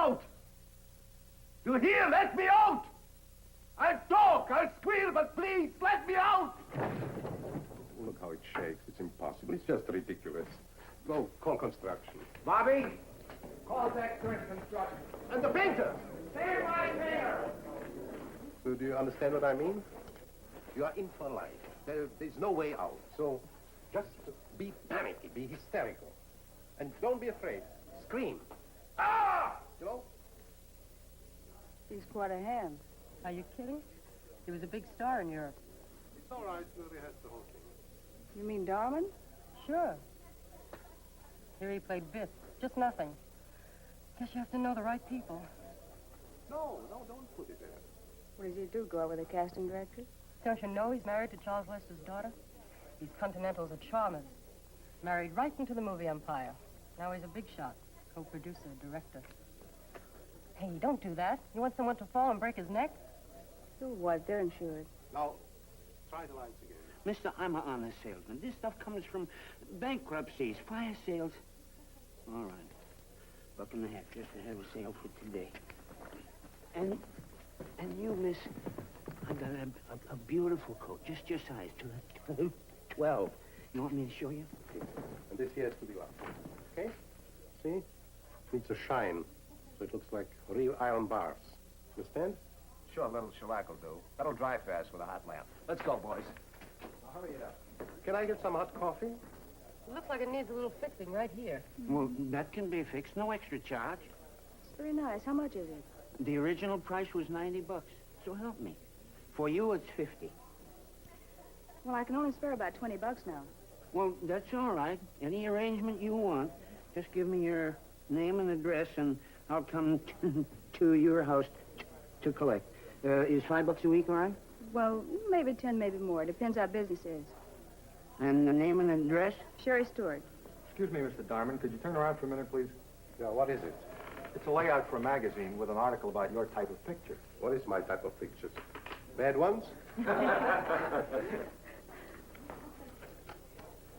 out! You hear? Let me out! I'll talk, I'll squeal, but please, let me out! Look how it shakes. It's impossible. It's just ridiculous. Go, call construction. Bobby, call back to construction. And the painter! Stand by painter! So do you understand what I mean? You are in for life. There's no way out. So just be panicky, be hysterical. And don't be afraid. Scream. Ah! You know? He's quite a hand. Are you kidding? He was a big star in Europe. It's all right. We'll rehearse the whole thing. You mean Darman? Sure. Here he played bits. Just nothing. Guess you have to know the right people. No, don't put it there. What does he do, go out with the casting directors? Don't you know he's married to Charles Lester's daughter? These Continentals are charmers. Married right into the movie empire. Now he's a big shot. Co-producer, director. Hey, don't do that. You want someone to fall and break his neck? So what? They're insured. Now, try the lines again. Mister, I'm an honest salesman. This stuff comes from bankruptcies, fire sales. All right. $1.50 just to have a sale for today. And you, miss, I got a beautiful coat, just your size, 12. You want me to show you? And this here has to be locked. Okay? See? Needs a shine, so it looks like real iron bars. Understand? Sure, a little shellac will do. That'll dry fast with a hot lamp. Let's go, boys. Now, hurry it up. Can I get some hot coffee? Looks like it needs a little fixing right here. Well, that can be fixed. No extra charge. It's very nice. How much is it? The original price was $90. So help me. For you, it's $50. Well, I can only spare about $20 now. Well, that's all right. Any arrangement you want. Just give me your name and address, and I'll come to your house to collect. Is $5 a week all right? Well, maybe 10, maybe more. Depends how business is. And the name and address? Sherry Stewart. Excuse me, Mr. Darman. Could you turn around for a minute, please? Yeah, what is it? It's a layout for a magazine with an article about your type of picture. What is my type of pictures? Bad ones?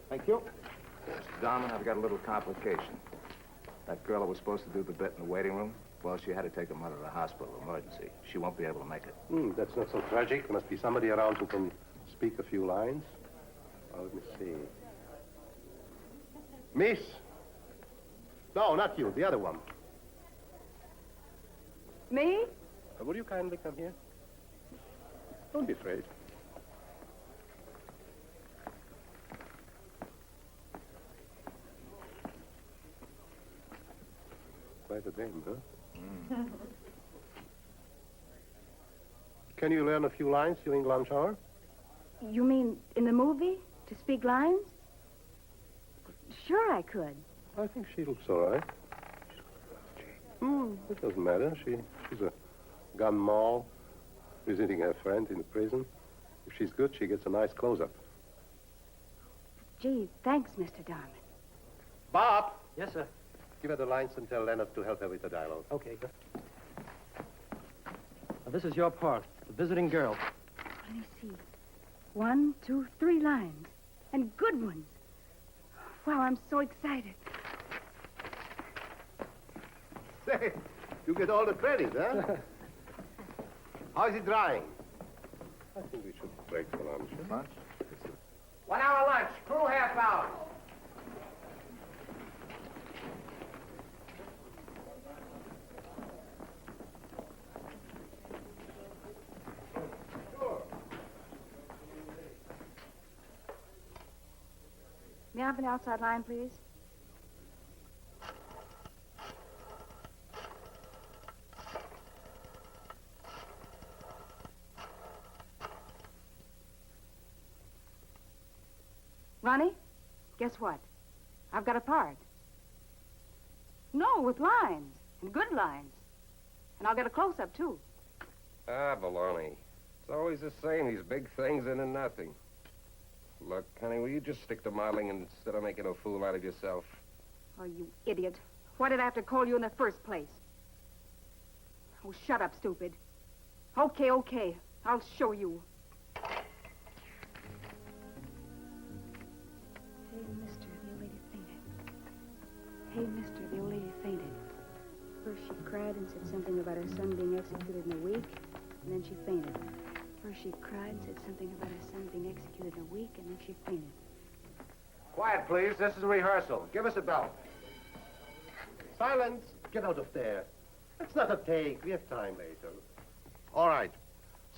Thank you. Mr. Darman, I've got a little complication. That girl that was supposed to do the bit in the waiting room, well, she had to take him out of the hospital, emergency. She won't be able to make it. That's not so tragic. There must be somebody around who can speak a few lines. Oh, let me see. Miss? No, not you. The other one. Me? Will you kindly come here? Don't be afraid. Quite a dame, huh? Can you learn a few lines during lunch hour? You mean in the movie? To speak lines? Sure I could. I think she looks all right. It doesn't matter. She's a gun moll visiting her friend in the prison. If she's good, she gets a nice close-up. Gee, thanks, Mr. Darman. Bob! Yes, sir. Give her the lines and tell Leonard to help her with the dialogue. Okay, good. Now, this is your part, the visiting girl. Let me see. 1, 2, 3 lines. And good ones. Wow, I'm so excited. Say, you get all the credit, huh? How's it drying? I think we should break for lunch. Lunch? 1 hour lunch. Crew half hour. May I have an outside line, please? Ronnie, guess what? I've got a part. No, with lines, and good lines. And I'll get a close-up, too. Ah, baloney. It's always the same, these big things into nothing. Look, honey, will you just stick to modeling instead of making a fool out of yourself? Oh, you idiot. Why did I have to call you in the first place? Oh, shut up, stupid. Okay, okay. I'll show you. Hey, mister, the old lady fainted. Hey, mister, the old lady fainted. First she cried and said something about her son being executed in a week, and then she fainted. First she cried and said something about her son being executed in a week, and then she fainted. Quiet, please. This is a rehearsal. Give us a bell. Silence. Get out of there. It's not a take. We have time later. All right.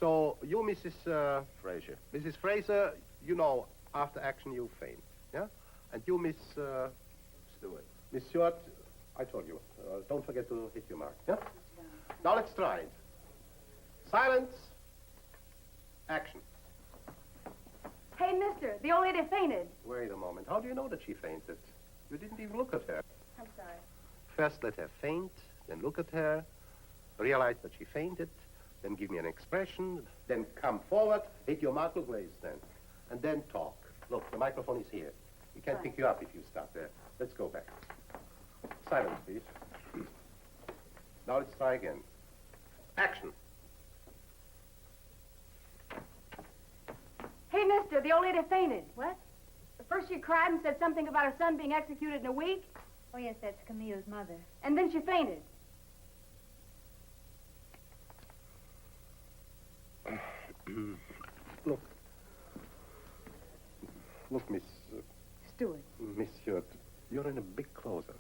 So, you, Mrs. Fraser. Mrs. Fraser, you know, after action you faint, yeah? And you, Miss... Stewart. Miss Stewart, I told you. Don't forget to hit your mark, yeah? Now let's try it. Silence. Action. Hey, mister, the old lady fainted. Wait a moment. How do you know that she fainted? You didn't even look at her. I'm sorry. First let her faint, then look at her, realize that she fainted, then give me an expression, then come forward, hit your mark, look where you stand, and then talk. Look, the microphone is here. We can't pick you up if you stop there. Let's go back. Silence, please. Now let's try again. Action. Hey, mister, the old lady fainted. What? First she cried and said something about her son being executed in a week. Oh, yes, that's Camille's mother. And then she fainted. Look. Look, Miss... Stewart. Miss Stewart, you're in a big close-up.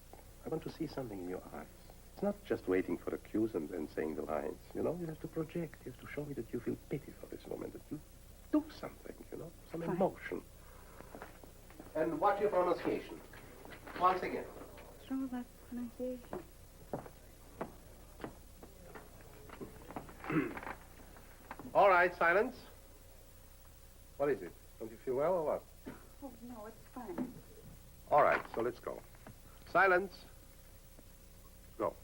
I want to see something in your eyes. It's not just waiting for the cues and saying the lines. You know, you have to project. You have to show me that you feel pity for this woman, that you do something, you know, some emotion. And watch your pronunciation. Once again. What's wrong with my pronunciation? All right, silence. What is it? Don't you feel well or what? Oh, no, it's fine. All right, so let's go. Silence. Go.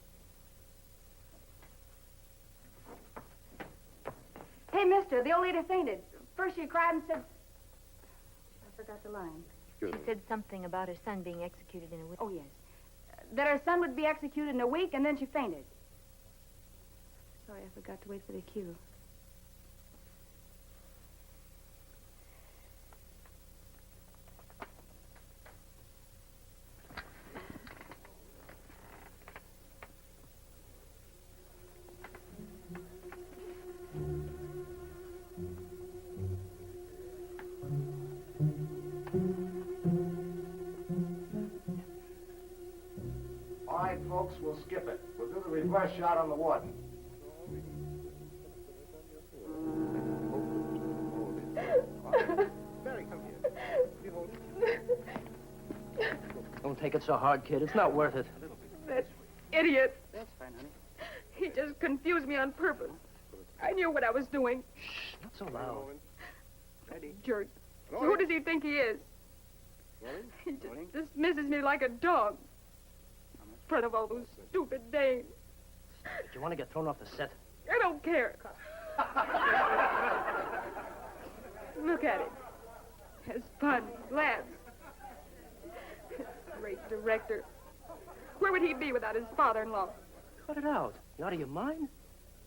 Hey, mister, the old lady fainted. First she cried and said... I forgot the line. She said something about her son being executed in a week. Oh, yes. That her son would be executed in a week, and then she fainted. Sorry, I forgot to wait for the cue. All right, folks, we'll skip it. We'll do the reverse shot on the warden. Mary, come here. You hold it. Don't take it so hard, kid. It's not worth it. That idiot. That's fine, honey. He just confused me on purpose. I knew what I was doing. Shh, not so loud. Bloody jerk. Who does he think he is? He just dismisses me like a dog. In front of all those stupid dames. Do you want to get thrown off the set? I don't care. Look at him. Has fun, laughs. Great director. Where would he be without his father-in-law? Cut it out. You out of your mind?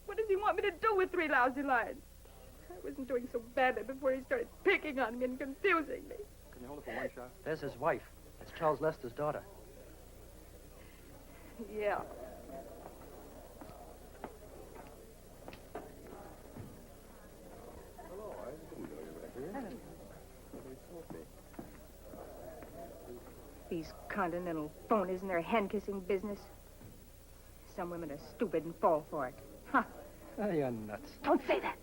What does he want me to do with 3 lousy lines? I wasn't doing so badly before he started picking on me and confusing me. Can you hold it for one shot? There's his wife. That's Charles Lester's daughter. Yeah. Hello, I didn't know you were here. Nobody told me. These continental phonies and their hand-kissing business. Some women are stupid and fall for it. Huh. Oh, you're nuts. Don't say that.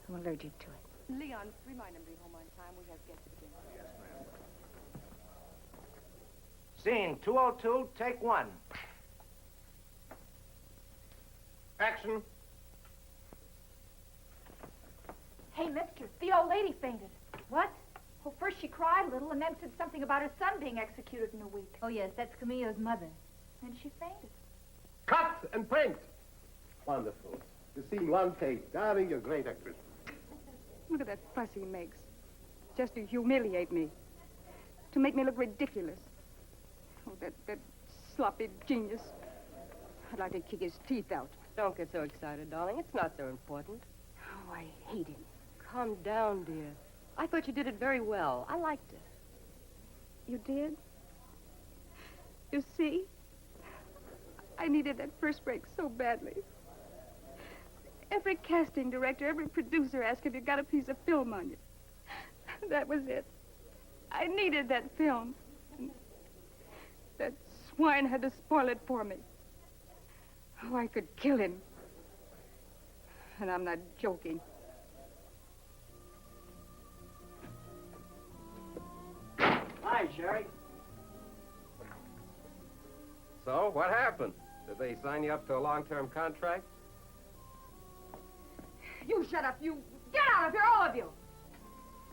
I'm allergic to it. Leon, remind him to be home on time. We have guests again. Scene 202, take 1. Action. Hey, mister, the old lady fainted. What? Well, first she cried a little and then said something about her son being executed in a week. Oh, yes, that's Camille's mother. Then she fainted. Cut and print. Wonderful. You seen one take. Darling, you're a great actress. Look at that fuss he makes. Just to humiliate me. To make me look ridiculous. Oh, that sloppy genius. I'd like to kick his teeth out. Don't get so excited, darling. It's not so important. Oh, I hate him. Calm down, dear. I thought you did it very well. I liked it. You did? You see? I needed that first break so badly. Every casting director, every producer asked if you got a piece of film on you. That was it. I needed that film. And that swine had to spoil it for me. Oh, I could kill him. And I'm not joking. Hi, Sherry. So, what happened? Did they sign you up to a long-term contract? You shut up, you. Get out of here, all of you.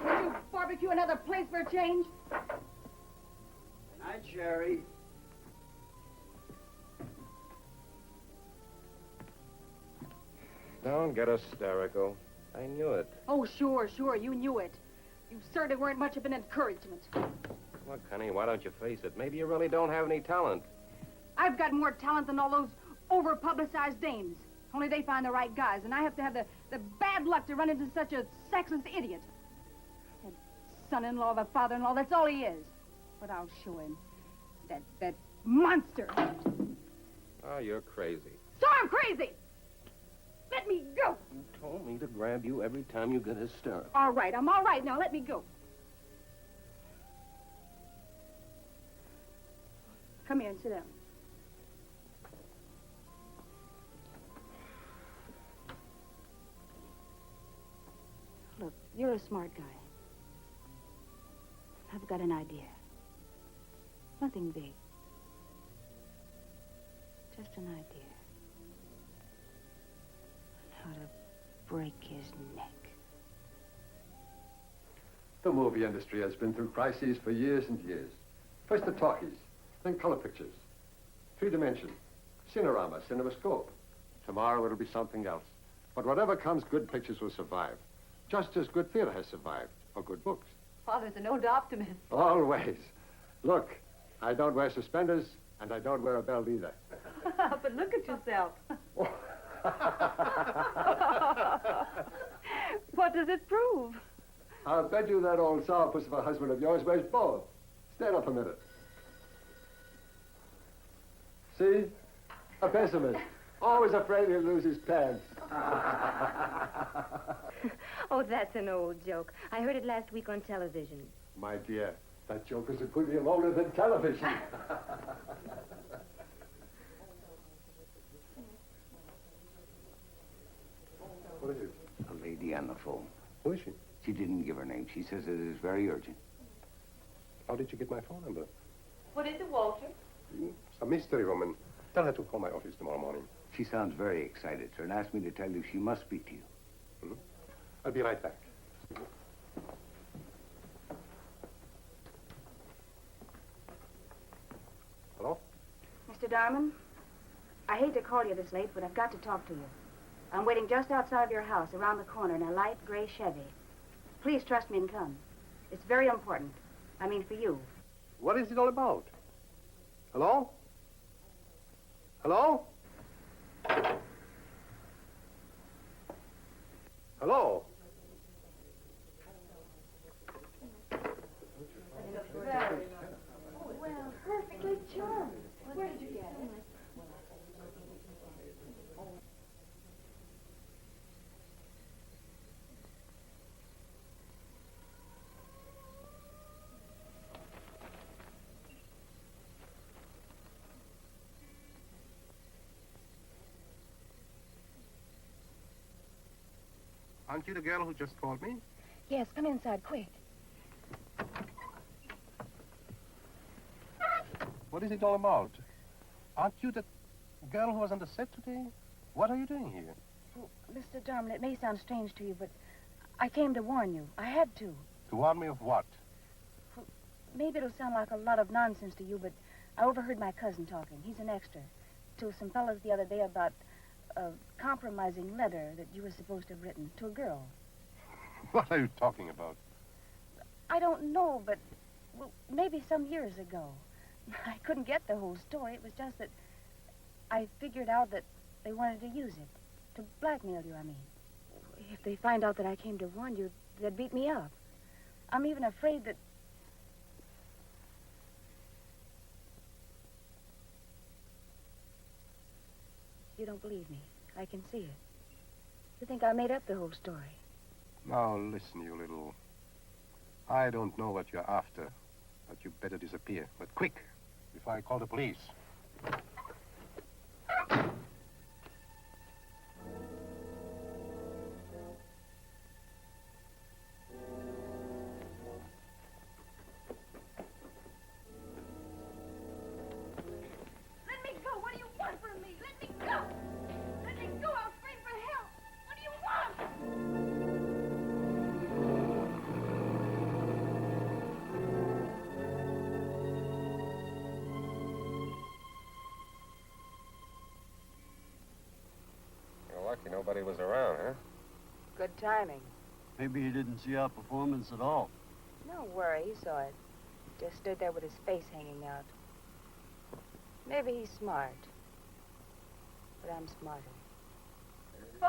Did you barbecue another place for a change? Good night, Sherry. Don't get hysterical. I knew it. Oh, sure, you knew it. You certainly weren't much of an encouragement. Look, honey, why don't you face it? Maybe you really don't have any talent. I've got more talent than all those over-publicized dames. Only they find the right guys, and I have to have the bad luck to run into such a sexist idiot. That son-in-law of a father-in-law, that's all he is. But I'll show him. That monster. Oh, you're crazy. So I'm crazy! Let me go! You told me to grab you every time you get hysterical. All right, I'm all right now. Let me go. Come here and sit down. Look, you're a smart guy. I've got an idea. Nothing big. Just an idea. On how to break his neck. The movie industry has been through crises for years and years. First the talkies, then color pictures, 3-dimension, cinerama, cinemascope. Tomorrow it'll be something else. But whatever comes, good pictures will survive. Just as good theater has survived, or good books. Father's an old optimist. Always. Look, I don't wear suspenders, and I don't wear a belt either. But look at yourself. What does it prove? I'll bet you that old sourpuss of a husband of yours wears both. Stand up a minute. See? A pessimist. Always afraid he'll lose his pants. Oh, that's an old joke. I heard it last week on television. My dear, that joke is a good deal older than television. What is it? A lady on the phone. Who is she? She didn't give her name. She says it is very urgent. How did you get my phone number? What is it, Walter? It's a mystery woman. Tell her to call my office tomorrow morning. She sounds very excited, sir, and asked me to tell you she must speak to you. Hmm? I'll be right back. Hello? Mr. Darman, I hate to call you this late, but I've got to talk to you. I'm waiting just outside of your house, around the corner, in a light gray Chevy. Please trust me and come. It's very important. I mean, for you. What is it all about? Hello? Hello? Hello? Well, perfectly charming. Where did you get it? Aren't you the girl who just called me? Yes, come inside, quick. What is it all about? Aren't you the girl who was on the set today? What are you doing here? Well, Mr. Darman, it may sound strange to you, but I came to warn you. I had to. To warn me of what? Well, maybe it'll sound like a lot of nonsense to you, but I overheard my cousin talking. He's an extra. To some fellows the other day about a compromising letter that you were supposed to have written to a girl. What are you talking about? I don't know, but well, maybe some years ago. I couldn't get the whole story. It was just that I figured out that they wanted to use it. To blackmail you, I mean. If they find out that I came to warn you, they'd beat me up. I'm even afraid that... You don't believe me. I can see it. You think I made up the whole story. Now, listen, you little... I don't know what you're after, but you better disappear. But quick, before I call the police. Let me go. What do you want from me? Let me go. Let me go. I'll scream for help. What do you want? You're lucky nobody was around, huh? Good timing. Maybe he didn't see our performance at all. Don't worry, he saw it. Just stood there with his face hanging out. Maybe he's smart. But I'm smarter. The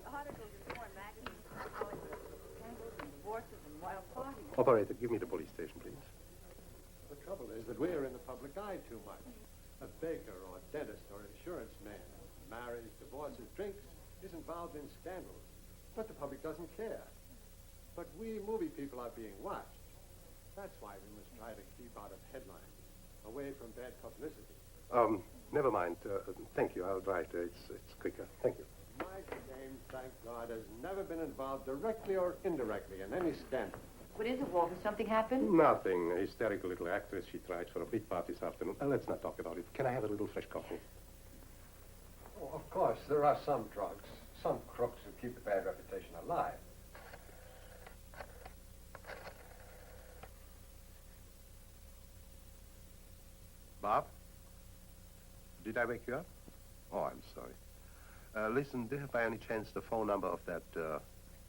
articles in foreign magazines how it was scandals and divorces and wild parties. Operator, give me the police station, please. The trouble is that we're in the public eye too much. A baker or a dentist or insurance man marries, divorces, drinks, is involved in scandals. But the public doesn't care. But we movie people are being watched. That's why we must try to keep out of headlines, away from bad publicity. Never mind. Thank you. I'll drive there. It's quicker. Thank you. My name, thank God, has never been involved directly or indirectly in any scandal. What is it, Walter? Something happened? Nothing. A hysterical little actress. She tried for a big part this afternoon. Let's not talk about it. Can I have a little fresh coffee? Oh, of course, there are some drugs, some crooks who keep the bad reputation alive. Bob? Did I wake you up? Oh, I'm sorry. Listen, do you have by any chance the phone number of that,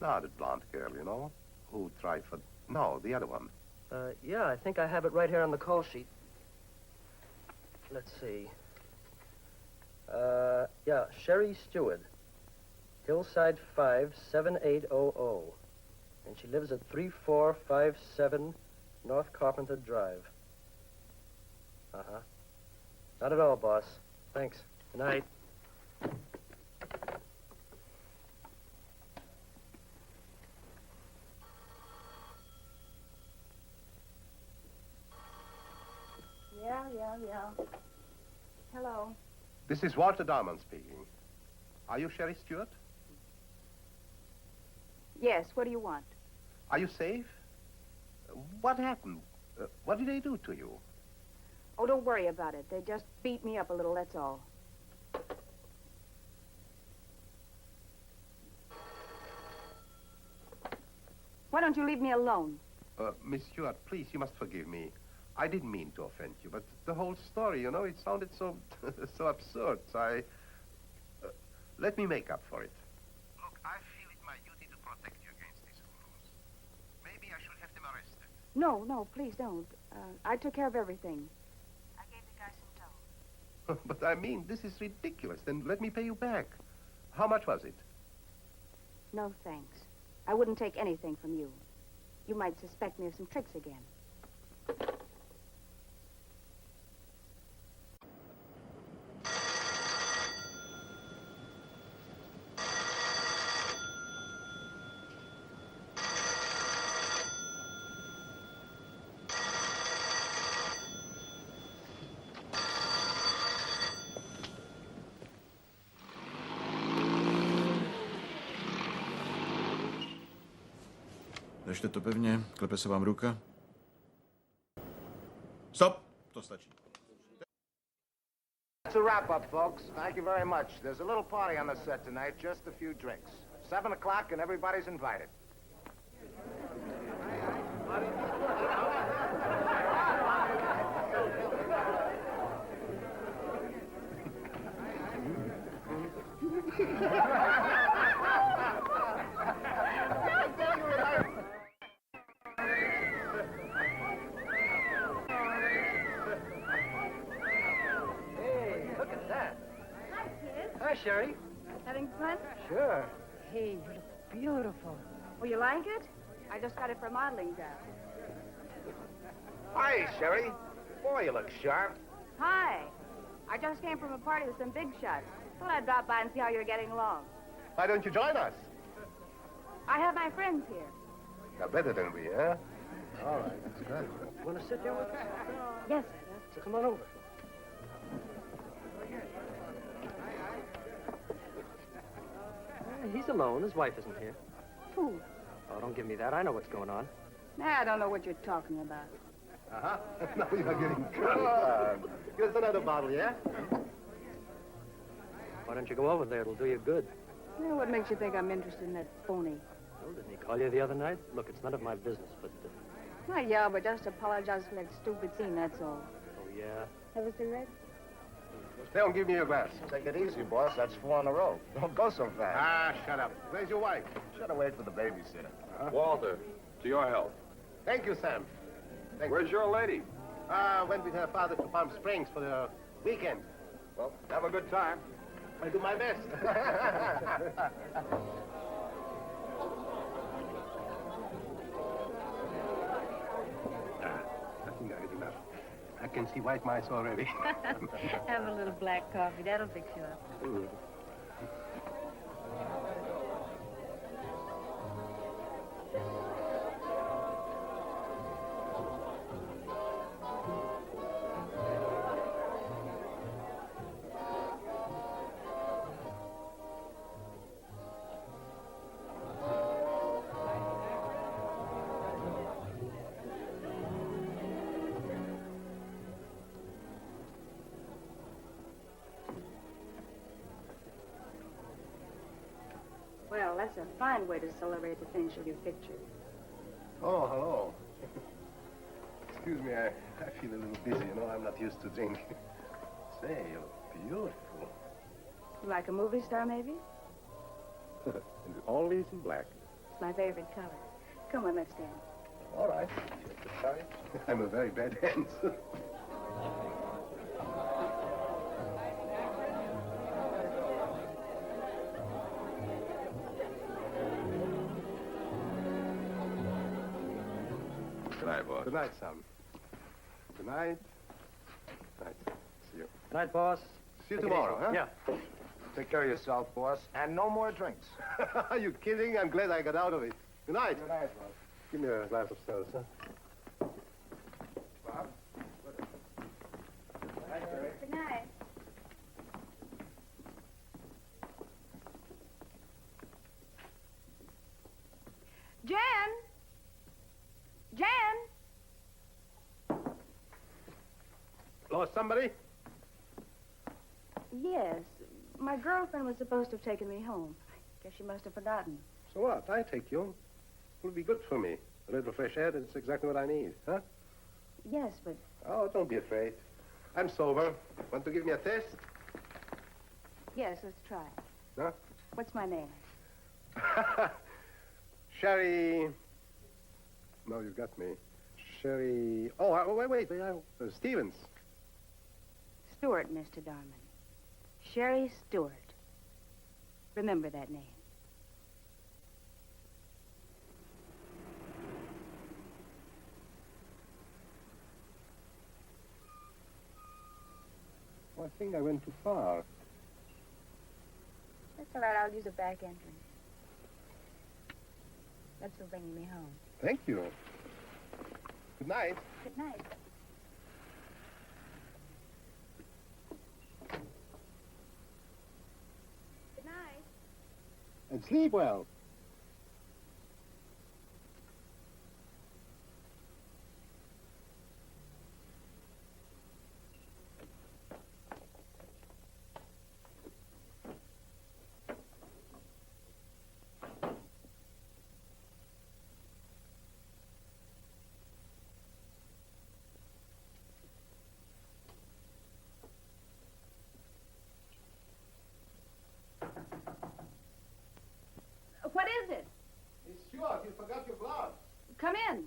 that blonde girl, you know? Who tried for... No, the other one. Yeah, I think I have it right here on the call sheet. Let's see. Yeah, Sherry Stewart. Hillside 5, 7800. And she lives at 3457 North Carpenter Drive. Uh-huh. Not at all, boss. Thanks. Good night. Yeah. Hello. This is Walter Darman speaking. Are you Sherry Stewart? Yes, what do you want? Are you safe? What happened? What did they do to you? Oh, don't worry about it. They just beat me up a little, that's all. Why don't you leave me alone? Miss Stewart, please, you must forgive me. I didn't mean to offend you, but the whole story, you know, it sounded so, so absurd. Let me make up for it. Look, I feel it my duty to protect you against these fools. Maybe I should have them arrested. No, please don't. I took care of everything. I gave the guy some dough. But I mean, this is ridiculous. Then let me pay you back. How much was it? No, thanks. I wouldn't take anything from you. You might suspect me of some tricks again. Držte to pevně, klepe se vám ruka. Stop! To stačí. That's a wrap-up, folks. Thank you very much. There's a little party on the set tonight, just a few drinks. 7 o'clock and everybody's invited. Hi, Sherry. Having fun? Sure. Hey, you look beautiful. Oh, you like it? I just got it for modeling job. Hi, Sherry. Boy, you look sharp. Hi. I just came from a party with some big shots. Thought I'd drop by and see how you're getting along. Why don't you join us? I have my friends here. Now, better than we, huh? All right, that's good. You want to sit there with us? Yes, So come on over. He's alone. His wife isn't here. Who? Oh, don't give me that. I know what's going on. Nah, I don't know what you're talking about. Uh-huh. Now you're getting drunk. Give us another bottle, yeah? Why don't you go over there? It'll do you good. Yeah, what makes you think I'm interested in that phony? Oh, didn't he call you the other night? Look, it's none of my business, but... Well, yeah, but just apologize for that stupid scene, that's all. Oh, yeah? Have a cigarette? Don't give me your glass. Take it easy, boss. That's 4 in a row. Don't go so fast. Ah, shut up. Where's your wife? Should have waited for the babysitter. Walter, to your health. Thank you, Sam. Where's your lady? Went with her father to Palm Springs for the weekend. Well, have a good time. I do my best. I think I had enough. I can see white mice already. Have a little black coffee. That'll fix you up. Well, that's a fine way to celebrate the finish of your picture. Oh, hello. Excuse me, I feel a little busy, you know. I'm not used to drinking. Say, you're beautiful. You like a movie star, maybe? And always in black. It's my favorite color. Come on, let's dance. All right. Sorry. I'm a very bad dancer. Good night, boss. Good night, Sam. Good night. Night. See you. Good night, boss. See you tomorrow, huh? Yeah. Take care of yourself, boss. And no more drinks. Are you kidding? I'm glad I got out of it. Good night. Good night, boss. Give me a glass of seltzer. Bob? Good night. Jan! Jan! Lost somebody? Yes. My girlfriend was supposed to have taken me home. Guess she must have forgotten. So what? I take you. It'll be good for me. A little fresh air, that's exactly what I need, huh? Yes, but... Oh, don't be afraid. I'm sober. Want to give me a test? Yes, let's try. Huh? What's my name? Sherry... No, you got me. Sherry... Oh, wait. Stevens. Stewart, Mr. Darman. Sherry Stewart. Remember that name. Oh, I think I went too far. That's all right. I'll use a back entrance. That's for bringing me home. Thank you. Good night. Good night. Good night. And sleep well. What is it? Miss Stewart, you forgot your gloves. Come in.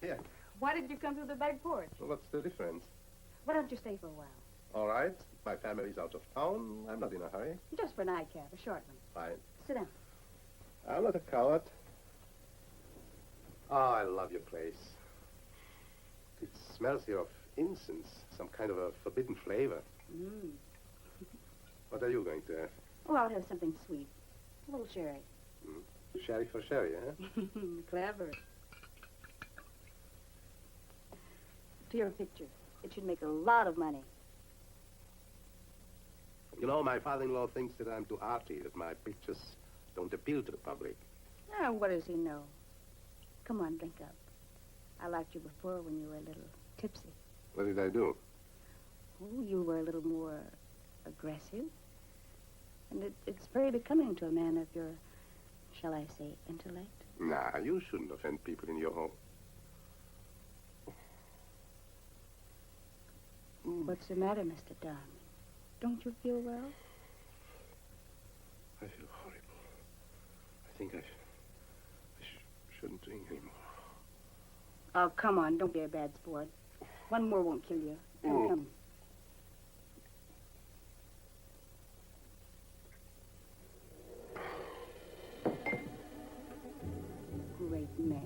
Here. Why did you come through the back porch? So what's the difference? Why don't you stay for a while? All right. My family's out of town. I'm not in a hurry. Just for a nightcap, a short one. Fine. Sit down. I'm not a coward. Oh, I love your place. It smells here of incense, some kind of a forbidden flavor. Mm. What are you going to have? Oh, I'll have something sweet. A little sherry. Sherry for sherry, huh? Clever. To your picture. It should make a lot of money. You know, my father-in-law thinks that I'm too arty, that my pictures don't appeal to the public. Ah, what does he know? Come on, drink up. I liked you before when you were a little tipsy. What did I do? Oh, you were a little more aggressive. And it's very becoming to a man of your, shall I say, intellect. Nah, you shouldn't offend people in your home. What's the matter, Mr. Darman? Don't you feel well? I feel horrible. I think I shouldn't drink anymore. Oh, come on, don't be a bad sport. One more won't kill you. Come, come. Great man.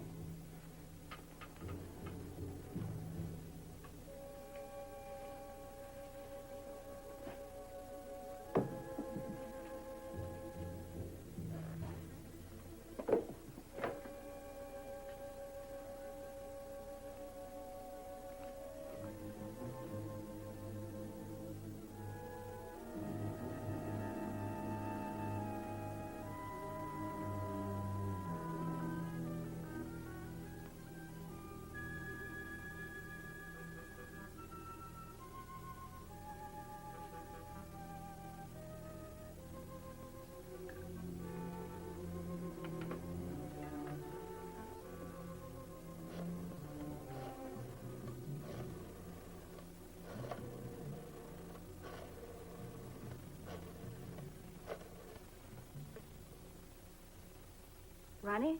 Ronnie,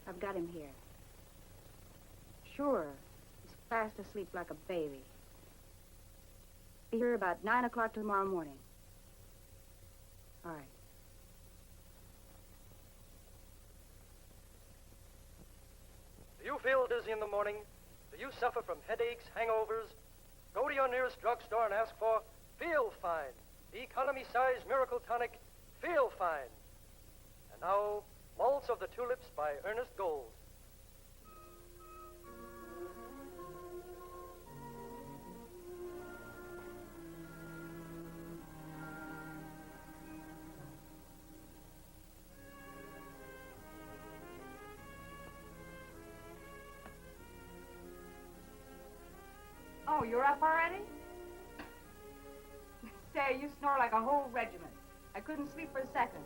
I've got him here. Sure. He's fast asleep like a baby. Be here about 9 o'clock tomorrow morning. All right. Do you feel dizzy in the morning? Do you suffer from headaches, hangovers? Go to your nearest drugstore and ask for Feel Fine, the economy-size miracle tonic, Feel Fine. And now, Waltz of the Tulips by Ernest Gold. Oh, you're up already? Say, you snore like a whole regiment. I couldn't sleep for a second.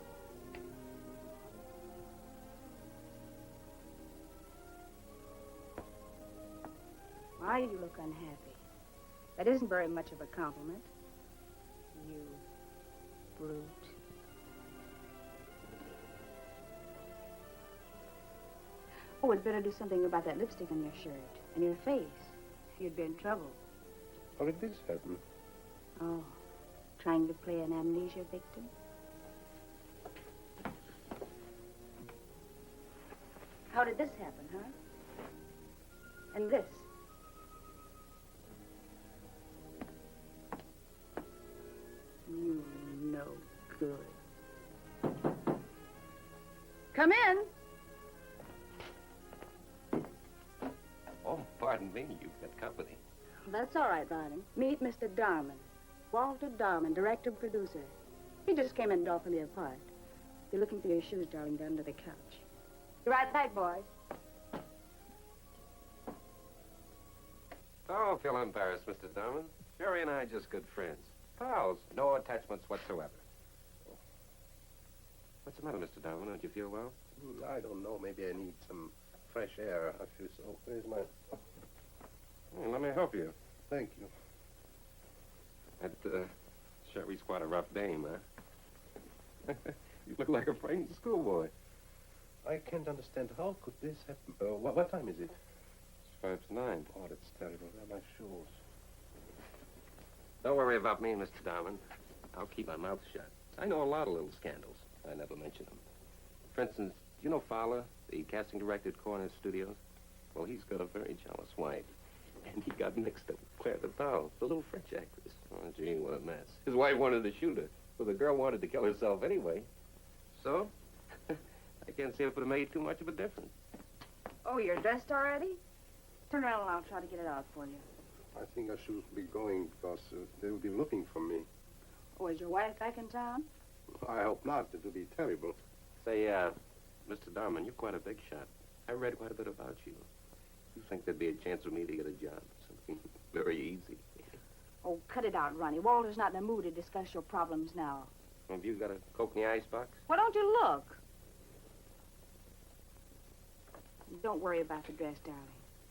Why do you look unhappy? That isn't very much of a compliment. You brute. Oh, we'd better do something about that lipstick on your shirt and your face. You'd be in trouble. How did this happen? Oh, trying to play an amnesia victim? How did this happen, huh? And this? You no good. Come in. Oh, pardon me, you've got company. That's all right, Ronnie. Meet Mr. Darman. Walter Darman, director and producer. He just came in to offer me a part. You're looking for your shoes, darling, down under the couch. Be right back, boys. Don't feel embarrassed, Mr. Darman. Sherry and I are just good friends. Pals, no attachments whatsoever. What's the matter, Mr. Darman? Don't you feel well? I don't know. Maybe I need some fresh air. I feel so... Where's my... Hey, let me help you. Thank you. That, Sherry's quite a rough dame, huh? You look like a frightened schoolboy. I can't understand. How could this happen? What time is it? It's 5:09. Oh, that's terrible. Where are my shoes? Don't worry about me, Mr. Darman. I'll keep my mouth shut. I know a lot of little scandals. I never mention them. For instance, do you know Fowler, the casting director at Corner Studios? Well, he's got a very jealous wife. And he got next to Claire the doll, the little French actress. Oh, gee, what a mess. His wife wanted to shoot her. Well, the girl wanted to kill herself anyway. So, I can't see if it would have made too much of a difference. Oh, you're dressed already? Turn around and I'll try to get it out for you. I think I should be going because they will be looking for me. Oh, is your wife back in town? I hope not. It will be terrible. Say, Mr. Darman, you're quite a big shot. I read quite a bit about you. You think there'd be a chance for me to get a job? Something very easy. Oh, cut it out, Ronnie. Walter's not in the mood to discuss your problems now. Have you got a Coke in the icebox? Why don't you look? Don't worry about the dress, darling.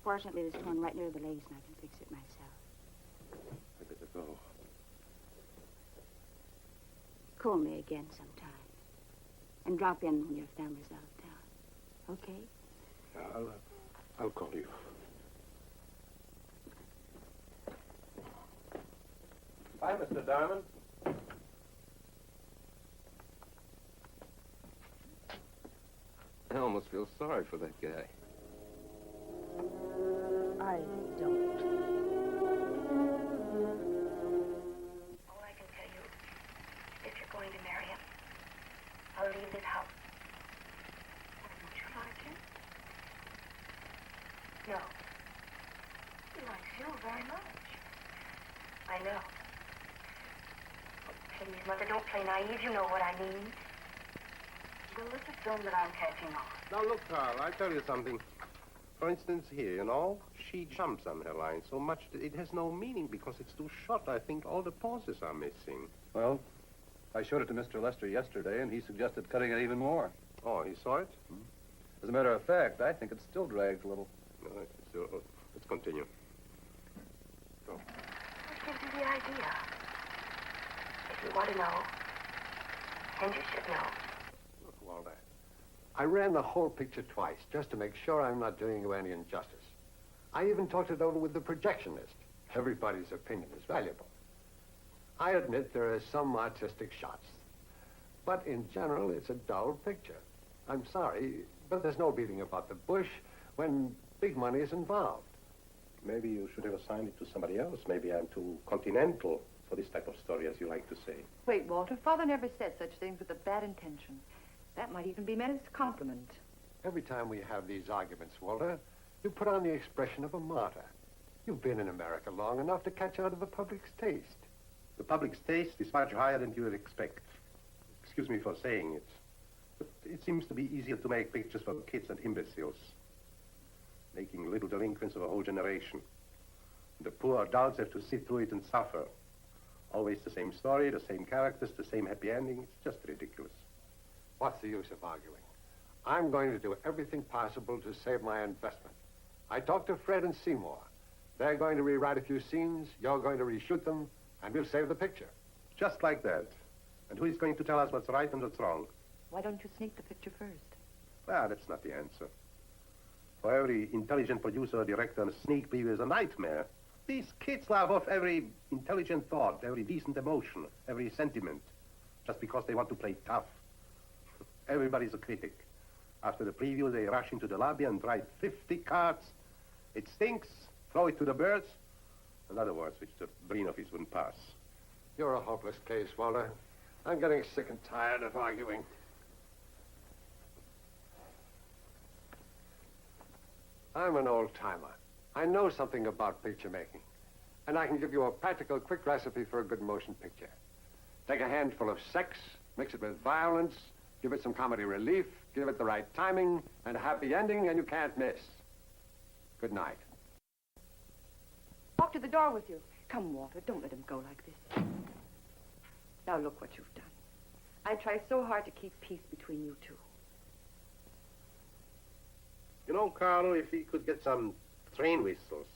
Fortunately, it's torn right near the lace, and I can fix it myself. I better go. Call me again sometime. And drop in when your family's out of town. Okay? I'll call you. Bye, Mr. Darman. I almost feel sorry for that guy. I don't. All I can tell you, if you're going to marry him, I'll leave this house. Don't you like him? No. He likes you very much. I know. Oh, please, Mother, don't play naive. You know what I mean. Well, let's assume that I'm catching on. Now, look, Carl, I'll tell you something. For instance, here, you know, she jumps on her line so much that it has no meaning because it's too short. I think all the pauses are missing. Well, I showed it to Mr. Lester yesterday, and he suggested cutting it even more. Oh, he saw it? As a matter of fact, I think it still drags a little. So, let's continue. Go. What gives you the idea? If you want to know, and you should know. Look, Walter, I ran the whole picture twice just to make sure I'm not doing you any injustice. I even talked it over with the projectionist. Everybody's opinion is valuable. I admit there are some artistic shots, but in general, it's a dull picture. I'm sorry, but there's no beating about the bush when big money is involved. Maybe you should have assigned it to somebody else. Maybe I'm too continental for this type of story, as you like to say. Wait, Walter. Father never said such things with a bad intention. That might even be meant as a compliment. Every time we have these arguments, Walter, you put on the expression of a martyr. You've been in America long enough to catch on to the public's taste. The public's taste is much higher than you would expect. Excuse me for saying it, but it seems to be easier to make pictures for kids and imbeciles, making little delinquents of a whole generation. The poor adults have to sit through it and suffer. Always the same story, the same characters, the same happy ending. It's just ridiculous. What's the use of arguing? I'm going to do everything possible to save my investment. I talked to Fred and Seymour. They're going to rewrite a few scenes, you're going to reshoot them, and we'll save the picture. Just like that. And who is going to tell us what's right and what's wrong? Why don't you sneak the picture first? Well, that's not the answer. For every intelligent producer or director, a sneak preview is a nightmare. These kids laugh off every intelligent thought, every decent emotion, every sentiment, just because they want to play tough. Everybody's a critic. After the preview, they rush into the lobby and write 50 cards. It stinks. Throw it to the birds. In other words, which the brain office wouldn't pass. You're a hopeless case, Walter. I'm getting sick and tired of arguing. I'm an old-timer. I know something about picture making. And I can give you a practical, quick recipe for a good motion picture. Take a handful of sex, mix it with violence, give it some comedy relief, give it the right timing, and a happy ending, and you can't miss. Good night. Walk to the door with you. Come, Walter, don't let him go like this. Now look what you've done. I try so hard to keep peace between you two. You know, Carlo, if he could get some train whistles,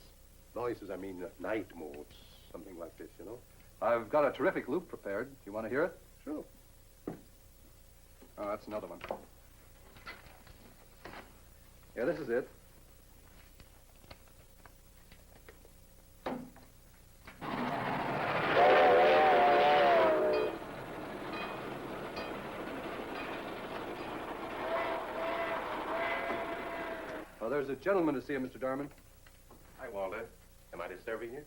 noises, I mean, night modes, something like this, you know? I've got a terrific loop prepared. Do you want to hear it? Sure. Oh, that's another one. Yeah, this is it. Well, there's a gentleman to see you, Mr. Darman. Hi, Walter. Am I disturbing you?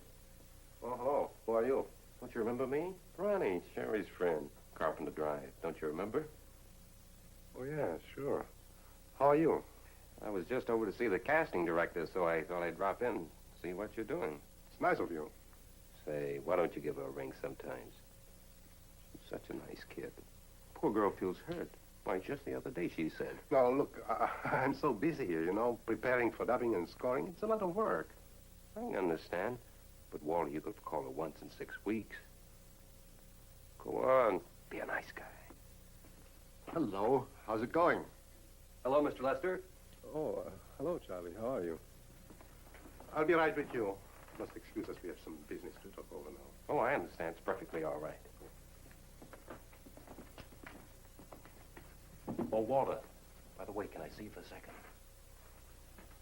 Oh, hello. Who are you? Don't you remember me? Ronnie, Sherry's friend. Carpenter Drive. Don't you remember? Oh, yeah, sure. How are you? I was just over to see the casting director, so I thought I'd drop in, see what you're doing. It's nice of you. Say, why don't you give her a ring sometimes? She's such a nice kid. Poor girl feels hurt. Why, just the other day she said. No, look, I'm so busy here, you know, preparing for dubbing and scoring. It's a lot of work. I understand. But, Walter, you could call her once in 6 weeks. Go on. Be a nice guy. Hello. How's it going? Hello, Mr. Lester. Oh, hello, Charlie. How are you? I'll be right with you. Must excuse us. We have some business to talk over now. Oh, I understand. It's perfectly all right. Oh, Walter. By the way, can I see you for a second?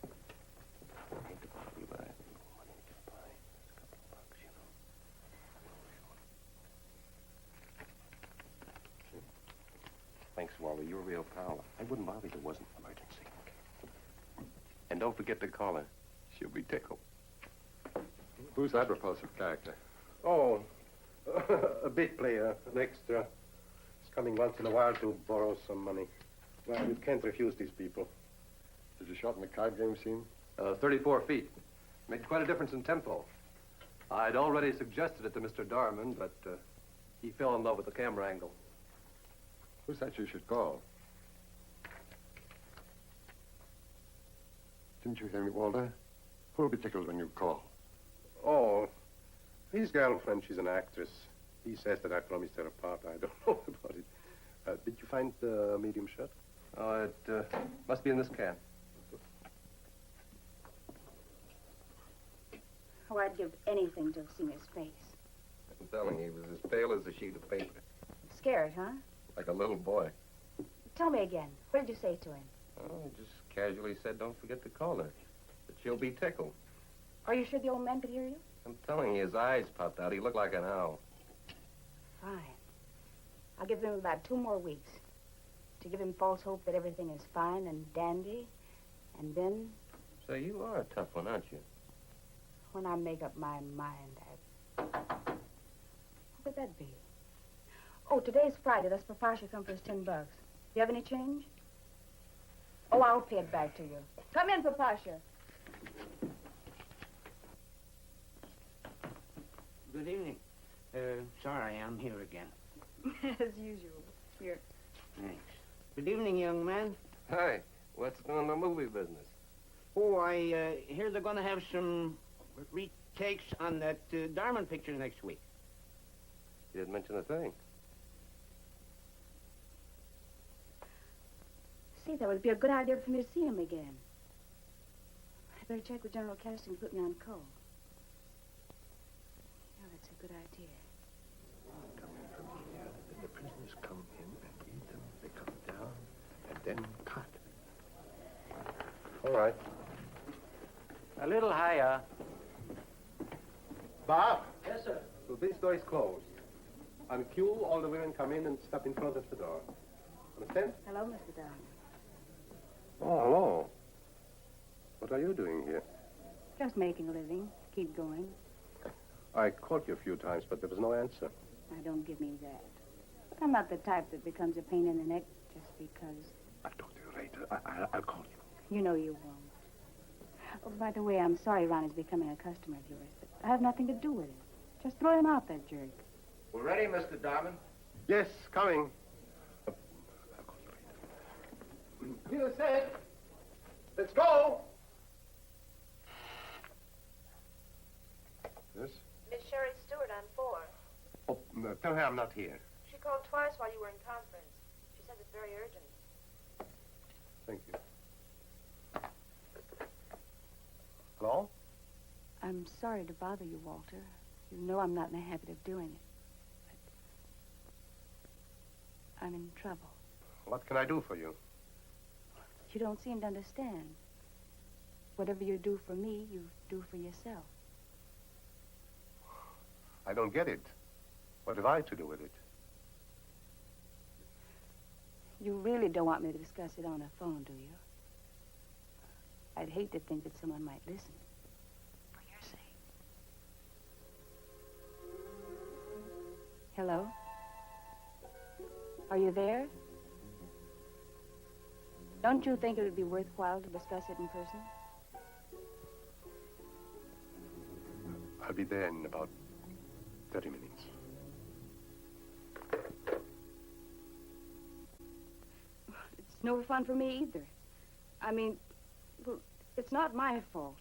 I hate to bother you, but I have a little money to get by. Just a couple of bucks, you know. Thanks, Walter. You're a real pal. I wouldn't bother if it wasn't an emergency. And don't forget to call her. She'll be tickled. Who's that repulsive character? Oh, a bit player, an extra. He's coming once in a while to borrow some money. Well, you can't refuse these people. Did you shot in the card game scene? 34 feet. Made quite a difference in tempo. I'd already suggested it to Mr. Darman, but he fell in love with the camera angle. Who's that you should call? Didn't you hear me, Walter? Who'll be tickled when you call? Oh, his girlfriend, she's an actress. He says that I promised her a part. I don't know about it. Did you find the medium shot? Oh, it must be in this can. Oh, I'd give anything to have seen his face. I'm telling you, he was as pale as a sheet of paper. Scared, huh? Like a little boy. Tell me again. What did you say to him? Oh, he just casually said, don't forget to call her. That she'll be tickled. Are you sure the old man could hear you? I'm telling you, his eyes popped out. He looked like an owl. Fine. I'll give him about 2 more weeks to give him false hope that everything is fine and dandy. And then, Say, you are a tough one, aren't you? when I make up my mind, what would that be? Oh, today's Friday. That's for Pasha come for his $10. Do you have any change? Oh, I'll pay it back to you. Come in, Papasha. Good evening. Sorry, I'm here again. As usual. Here. Thanks. Good evening, young man. Hi. What's doing the movie business? Oh, I hear they're going to have some retakes on that Darman picture next week. You didn't mention a thing. See, that would be a good idea for me to see him again. I better check with General Casting and put me on call. Yeah, that's a good idea. Come in from here, then the prisoners come in and read them. They come down and then cut. All right. A little higher. Bob, Yes, sir. so this door is closed. On cue, all the women come in and stop in front of the door. Understand? Hello, Mr. Darman. Oh, hello. What are you doing here? Just making a living. Keep going. I called you a few times, but there was no answer. Now, don't give me that. I'm not the type that becomes a pain in the neck just because. I'll talk to you later. I'll call you. You know you won't. Oh, by the way, I'm sorry Ronnie's becoming a customer of yours, but I have nothing to do with it. Just throw him out, that jerk. We're ready, Mr. Darman. Yes, coming. I'll call you later. Peter said, let's go. Yes? Miss Sherry Stewart on 4. Oh, no, tell her I'm not here. She called twice while you were in conference. She says it's very urgent. Thank you. Hello? I'm sorry to bother you, Walter. You know I'm not in the habit of doing it. But I'm in trouble. What can I do for you? You don't seem to understand. Whatever you do for me, you do for yourself. I don't get it. What have I to do with it? You really don't want me to discuss it on the phone, do you? I'd hate to think that someone might listen. For your sake. Hello? Are you there? Don't you think it would be worthwhile to discuss it in person? I'll be there in about 30 minutes. It's no fun for me either. I mean, well, it's not my fault.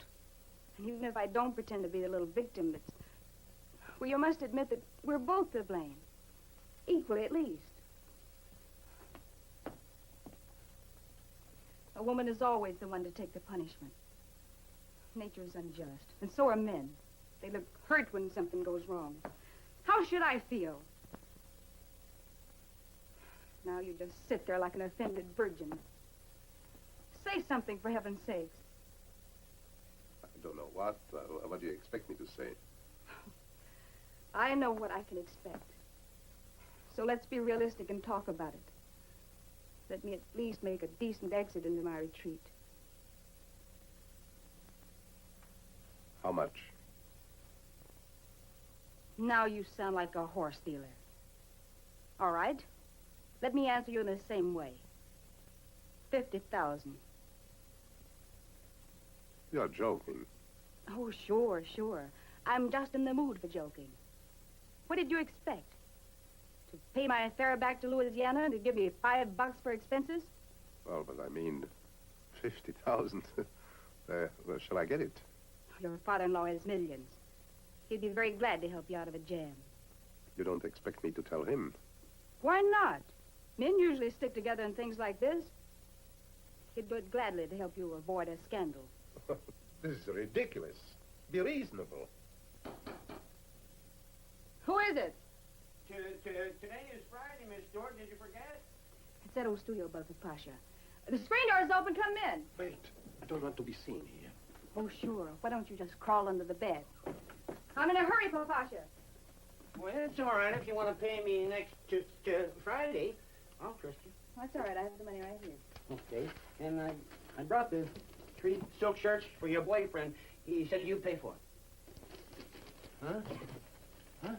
And even if I don't pretend to be the little victim, it's... Well, you must admit that we're both to blame. Equally, at least. A woman is always the one to take the punishment. Nature is unjust, and so are men. They look hurt when something goes wrong. How should I feel? Now you just sit there like an offended virgin. Say something, for heaven's sakes. I don't know what. What do you expect me to say? I know what I can expect. So let's be realistic and talk about it. Let me at least make a decent exit into my retreat. How much? Now you sound like a horse dealer. All right. Let me answer you in the same way. 50,000. You're joking. Oh, sure, sure. I'm just in the mood for joking. What did you expect? To pay my fare back to Louisiana and to give me $5 for expenses? Well, but I mean, 50,000. Where shall I get it? Your father-in-law has millions. He'd be very glad to help you out of a jam. You don't expect me to tell him? Why not? Men usually stick together in things like this. He'd do it gladly to help you avoid a scandal. This is ridiculous. Be reasonable. Who is it? Today is Friday, Miss Stewart. Did you forget? It's that old studio above the Pasha. The screen door's open. Come in. Wait. I don't want to be seen here. Oh, sure. Why don't you just crawl under the bed? I'm in a hurry, Pasha. Well, it's all right if you want to pay me next Friday. I'll trust you. That's all right. I have the money right here. Okay. And I brought the 3 silk shirts for your boyfriend. He said you'd pay for it. Huh? Huh?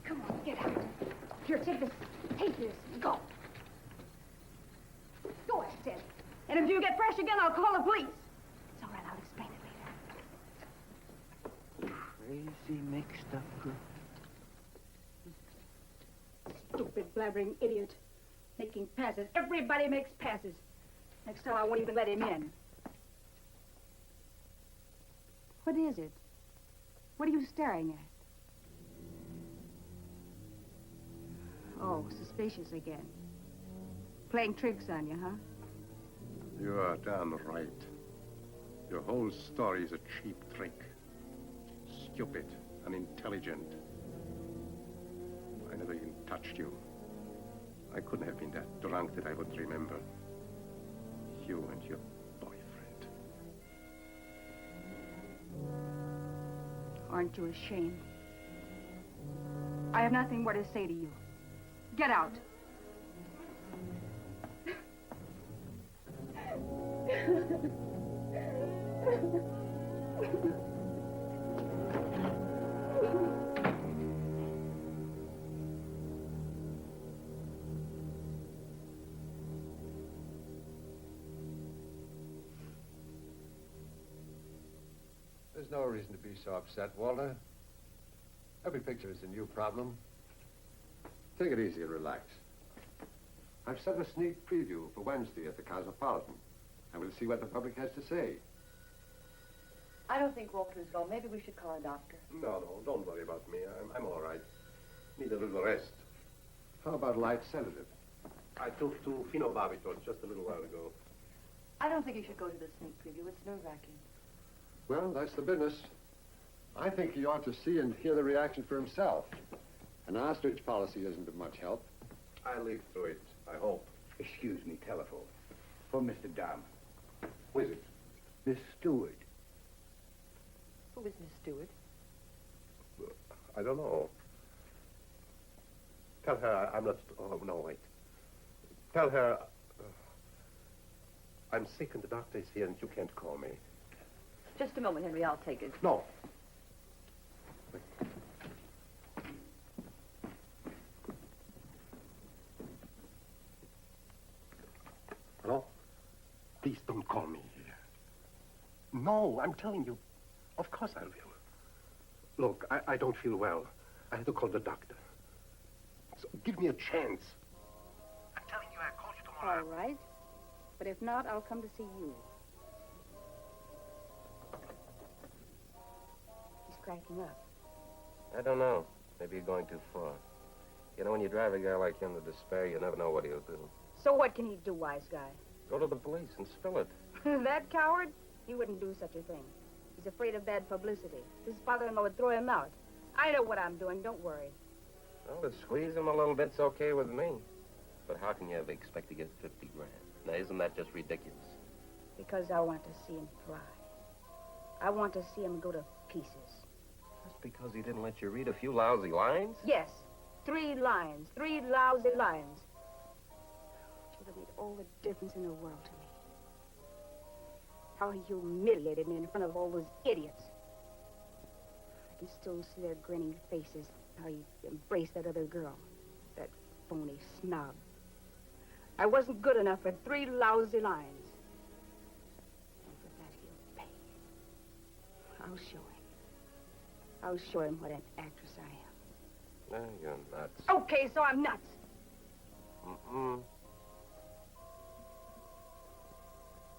Come on, get out. Here, take this. Take this. Go. Go, I said. And if you get fresh again, I'll call the police. It's all right. I'll explain it later. Crazy mixed up girl. Stupid, blabbering idiot. Making passes. Everybody makes passes. Next time I won't even let him in. What is it? What are you staring at? Oh, suspicious again. Playing tricks on you, huh? You are damn right. Your whole story is a cheap trick. Stupid, unintelligent. I never even touched you. I couldn't have been that drunk that I would remember. You and your boyfriend. Aren't you ashamed? I have nothing more to say to you. Get out. There's no reason to be so upset, Walter. Every picture is a new problem. Take it easy and relax. I've set a sneak preview for Wednesday at the Cosmopolitan, and we'll see what the public has to say. I don't think Walter's gone. Maybe we should call a doctor. No, don't worry about me. I'm all right. Need a little rest. How about a light sedative? I took 2 phenobarbital just a little while ago. I don't think you should go to the sneak preview. It's nerve-wracking. Well, that's the business. I think he ought to see and hear the reaction for himself. An ostrich policy isn't of much help. I'll live through it, I hope. Excuse me, telephone. For Mr. Darman. Who is it? Miss Stewart. Who is Miss Stewart? I don't know. Tell her I'm not... Oh, no, wait. Tell her I'm sick and the doctor is here and you can't call me. Just a moment, Henry. I'll take it. No. No, I'm telling you. Of course I will. Look, I don't feel well. I have to call the doctor. So give me a chance. I'm telling you, I'll call you tomorrow. All right. But if not, I'll come to see you. He's cracking up. I don't know. Maybe you're going too far. You know, when you drive a guy like him to despair, you never know what he'll do. So what can he do, wise guy? Go to the police and spill it. That coward? He wouldn't do such a thing. He's afraid of bad publicity. His father-in-law would throw him out. I know what I'm doing. Don't worry. Well, to squeeze him a little bit's okay with me. But how can you ever expect to get 50 grand? Now, isn't that just ridiculous? Because I want to see him fly. I want to see him go to pieces. Just because he didn't let you read a few lousy lines? Yes. 3 lines. 3 lousy lines. It would have made all the difference in the world to me. How he humiliated me in front of all those idiots. I can still see their grinning faces. How he embraced that other girl. That phony snob. I wasn't good enough for 3 lousy lines. And for that he'll pay. I'll show him. I'll show him what an actress I am. No, you're nuts. Okay, so I'm nuts. Mm-mm.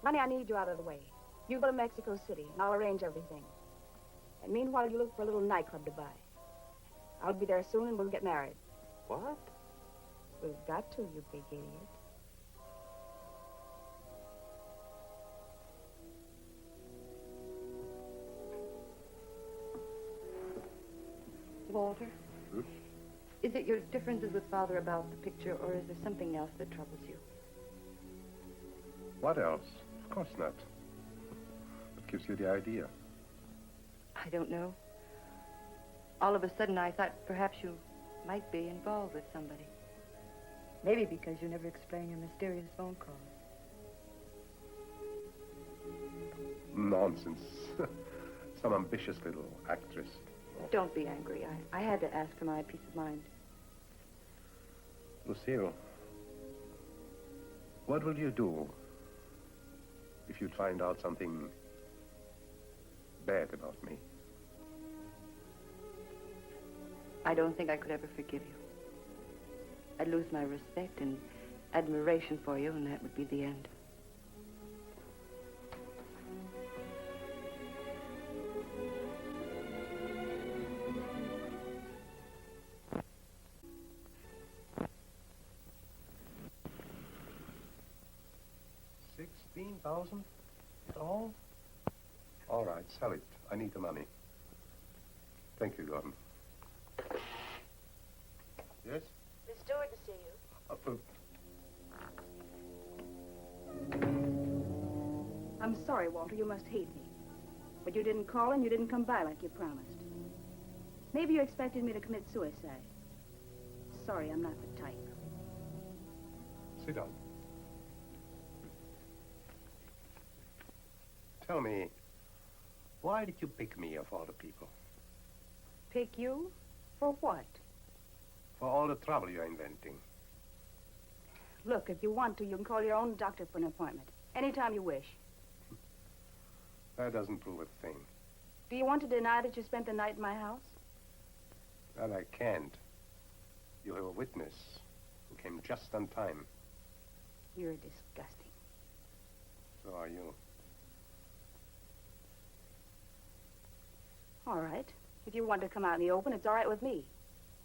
Honey, I need you out of the way. You go to Mexico City, and I'll arrange everything. And meanwhile, you look for a little nightclub to buy. I'll be there soon, and we'll get married. What? We've got to, you big idiot. Walter? Is it your differences with Father about the picture, or is there something else that troubles you? What else? Of course not. What gives you the idea? I don't know. All of a sudden, I thought perhaps you might be involved with somebody. Maybe because you never explain your mysterious phone calls. Nonsense. Some ambitious little actress. Don't be angry. I had to ask for my peace of mind. Lucille, what will you do if you find out something bad about me? I don't think I could ever forgive you. I'd lose my respect and admiration for you, and that would be the end. $16,000? All? All right, sell it. I need the money. Thank you, Gordon. Yes? Miss Stewart to see you. I'm sorry, Walter. You must hate me. But you didn't call and you didn't come by like you promised. Maybe you expected me to commit suicide. Sorry, I'm not the type. Sit down. Tell me, why did you pick me of all the people? Pick you? For what? For all the trouble you're inventing. Look, if you want to, you can call your own doctor for an appointment. Anytime you wish. That doesn't prove a thing. Do you want to deny that you spent the night in my house? That I can't. You have a witness who came just on time. You're disgusting. So are you. All right. If you want to come out in the open, it's all right with me.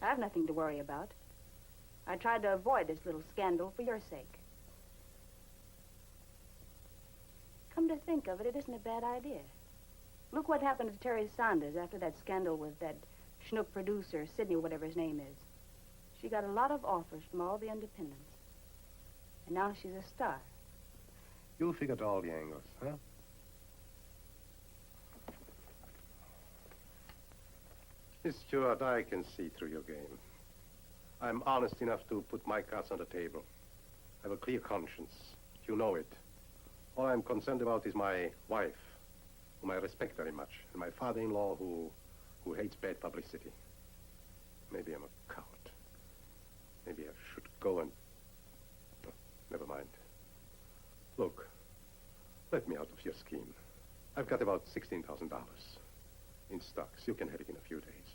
I have nothing to worry about. I tried to avoid this little scandal for your sake. Come to think of it, it isn't a bad idea. Look what happened to Terry Saunders after that scandal with that schnook producer, Sidney, whatever his name is. She got a lot of offers from all the independents. And now she's a star. You figured all the angles, huh? Miss Stewart, I can see through your game. I'm honest enough to put my cards on the table. I have a clear conscience. You know it. All I'm concerned about is my wife, whom I respect very much, and my father-in-law who hates bad publicity. Maybe I'm a coward. Maybe I should go and... Oh, never mind. Look, let me out of your scheme. I've got about $16,000 in stocks. You can have it in a few days.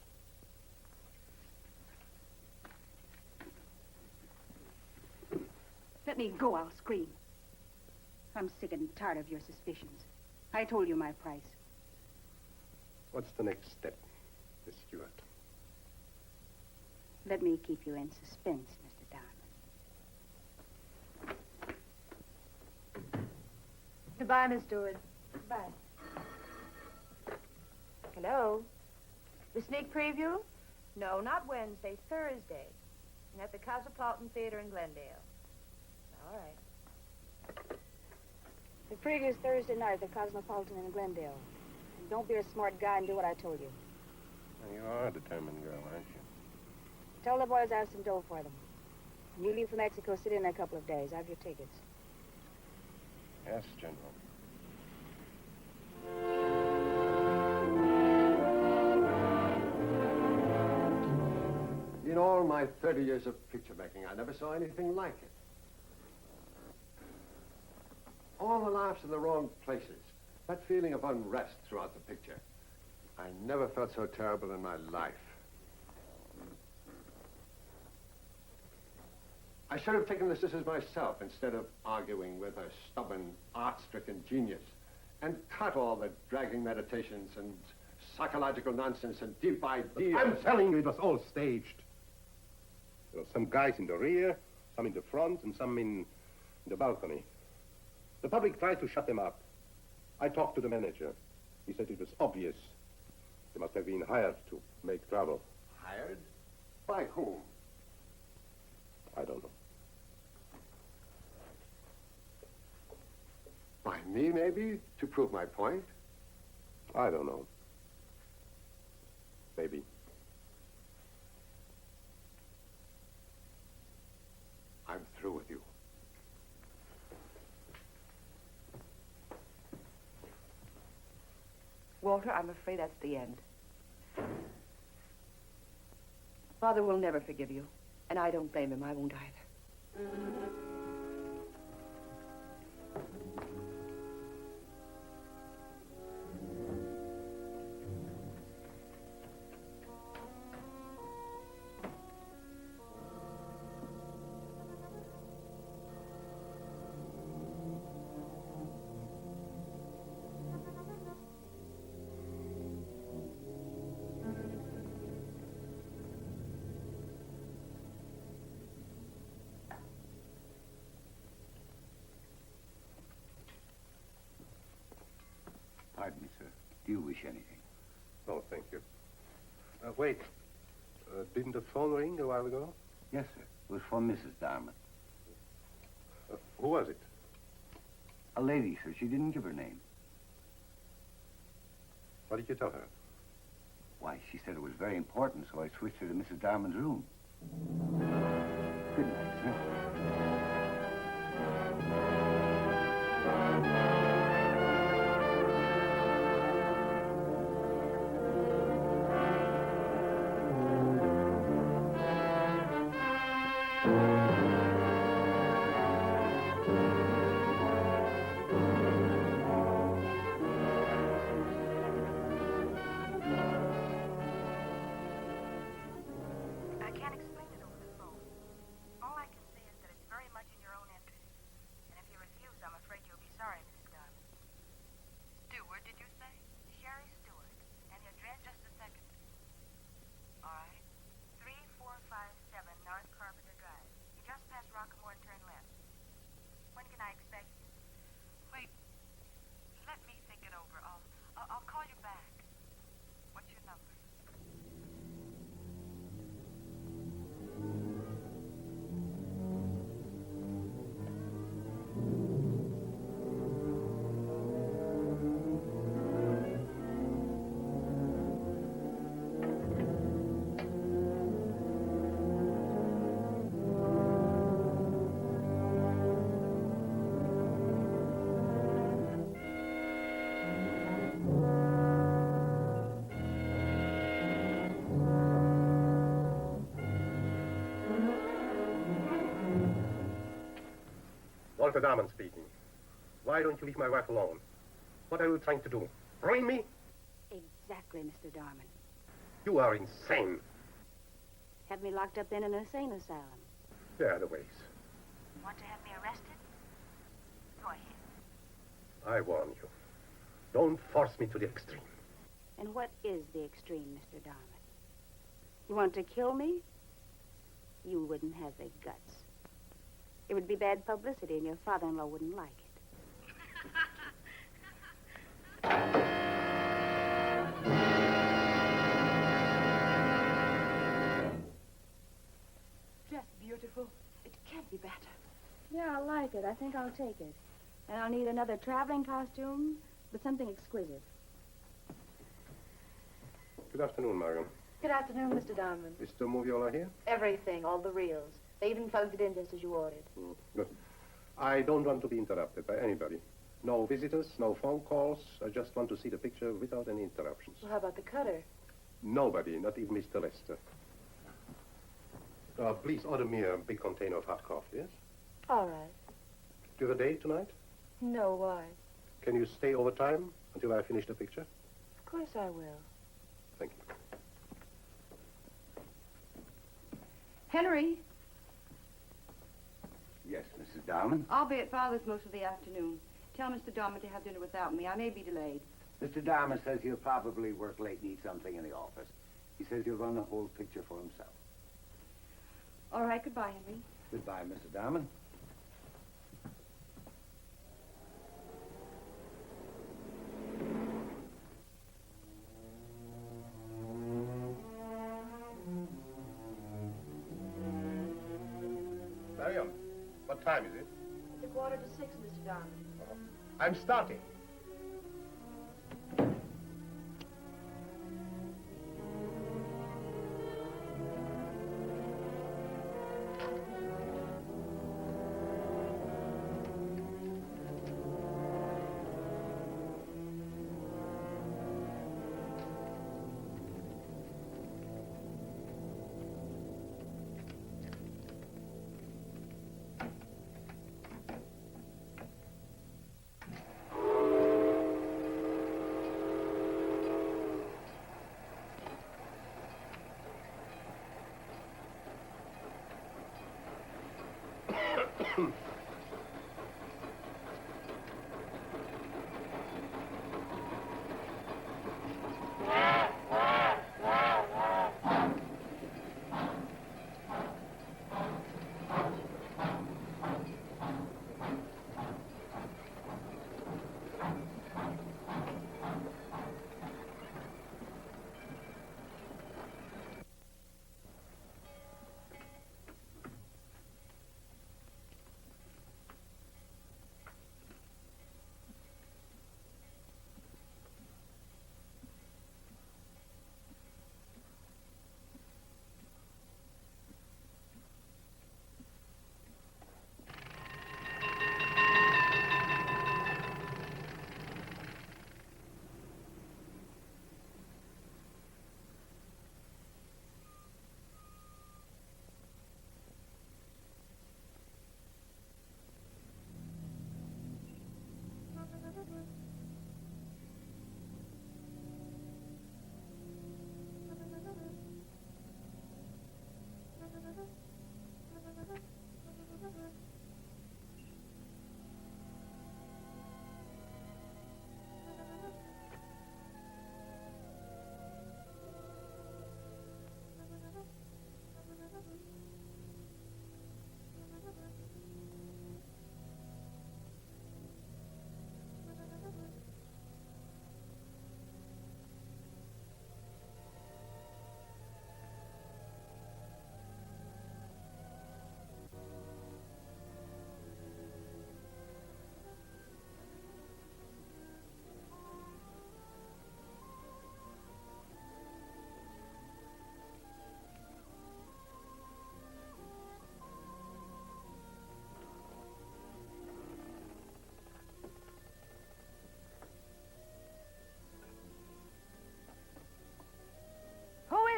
Let me go, I'll scream. I'm sick and tired of your suspicions. I told you my price. What's the next step, Miss Stewart? Let me keep you in suspense, Mr. Darman. Goodbye, Miss Stewart. Goodbye. Hello? The sneak preview? No, not Wednesday, Thursday. And at the Cosmopolitan Theater in Glendale. All right. The preview's Thursday night at the Cosmopolitan in Glendale. And don't be a smart guy and do what I told you. You are a determined girl, aren't you? Tell the boys I have some dough for them. When you leave for Mexico City in a couple of days, I have your tickets. Yes, General. In all my 30 years of picture making, I never saw anything like it. All the laughs in the wrong places. That feeling of unrest throughout the picture. I never felt so terrible in my life. I should have taken the sisters myself instead of arguing with a stubborn, art-stricken genius and cut all the dragging meditations and psychological nonsense and deep ideas. I'm telling you, it was all staged. There were some guys in the rear, some in the front, and some in the balcony. The public tried to shut them up. I talked to the manager. He said it was obvious. They must have been hired to make trouble. Hired? By whom? I don't know. By me, maybe, to prove my point? I don't know. Maybe. I'm through with you. Walter, I'm afraid that's the end. Father will never forgive you, and I don't blame him. I won't either. Pardon me, sir. Do you wish anything? Oh, thank you. Wait. Didn't the phone ring a while ago? Yes, sir. It was for Mrs. Darman. Who was it? A lady, sir. She didn't give her name. What did you tell her? Why, she said it was very important, so I switched her to Mrs. Darman's room. Good night, sir. Sherry Stewart. And the address, just a second. All right. 3457 North Carpenter Drive. You just pass Rockamore and turn left. When can I expect you? Wait. Let me think it over. I'll call you back. What's your number? Walter Darman speaking. Why don't you leave my wife alone? What are you trying to do? Ruin me? Exactly, Mr. Darman. You are insane. Have me locked up in an insane asylum. There are the ways. Want to have me arrested? Go ahead. I warn you. Don't force me to the extreme. And what is the extreme, Mr. Darman? You want to kill me? You wouldn't have the guts. It would be bad publicity, and your father-in-law wouldn't like it. Just beautiful. It can't be better. Yeah, I like it. I think I'll take it. And I'll need another traveling costume, but something exquisite. Good afternoon, Marion. Good afternoon, Mr. Darman. Is the movie all here? Everything, all the reels. They even plugged it in just as you ordered. Good. I don't want to be interrupted by anybody. No visitors, no phone calls. I just want to see the picture without any interruptions. Well, how about the cutter? Nobody, not even Mr. Lester. Please order me a big container of hot coffee, yes? All right. Do you have a date tonight? No, why? Can you stay overtime until I finish the picture? Of course I will. Thank you. Henry, Yes, Mrs. Darman. I'll be at Father's most of the afternoon. Tell Mr. Darman to have dinner without me. I may be delayed. Mr. Darman says he'll probably work late and eat something in the office. He says he'll run the whole picture for himself. All right, goodbye, Henry. Goodbye, Mrs. Darman. Marion, what time is it? It's 5:45, Mr. Darman. I'm starting.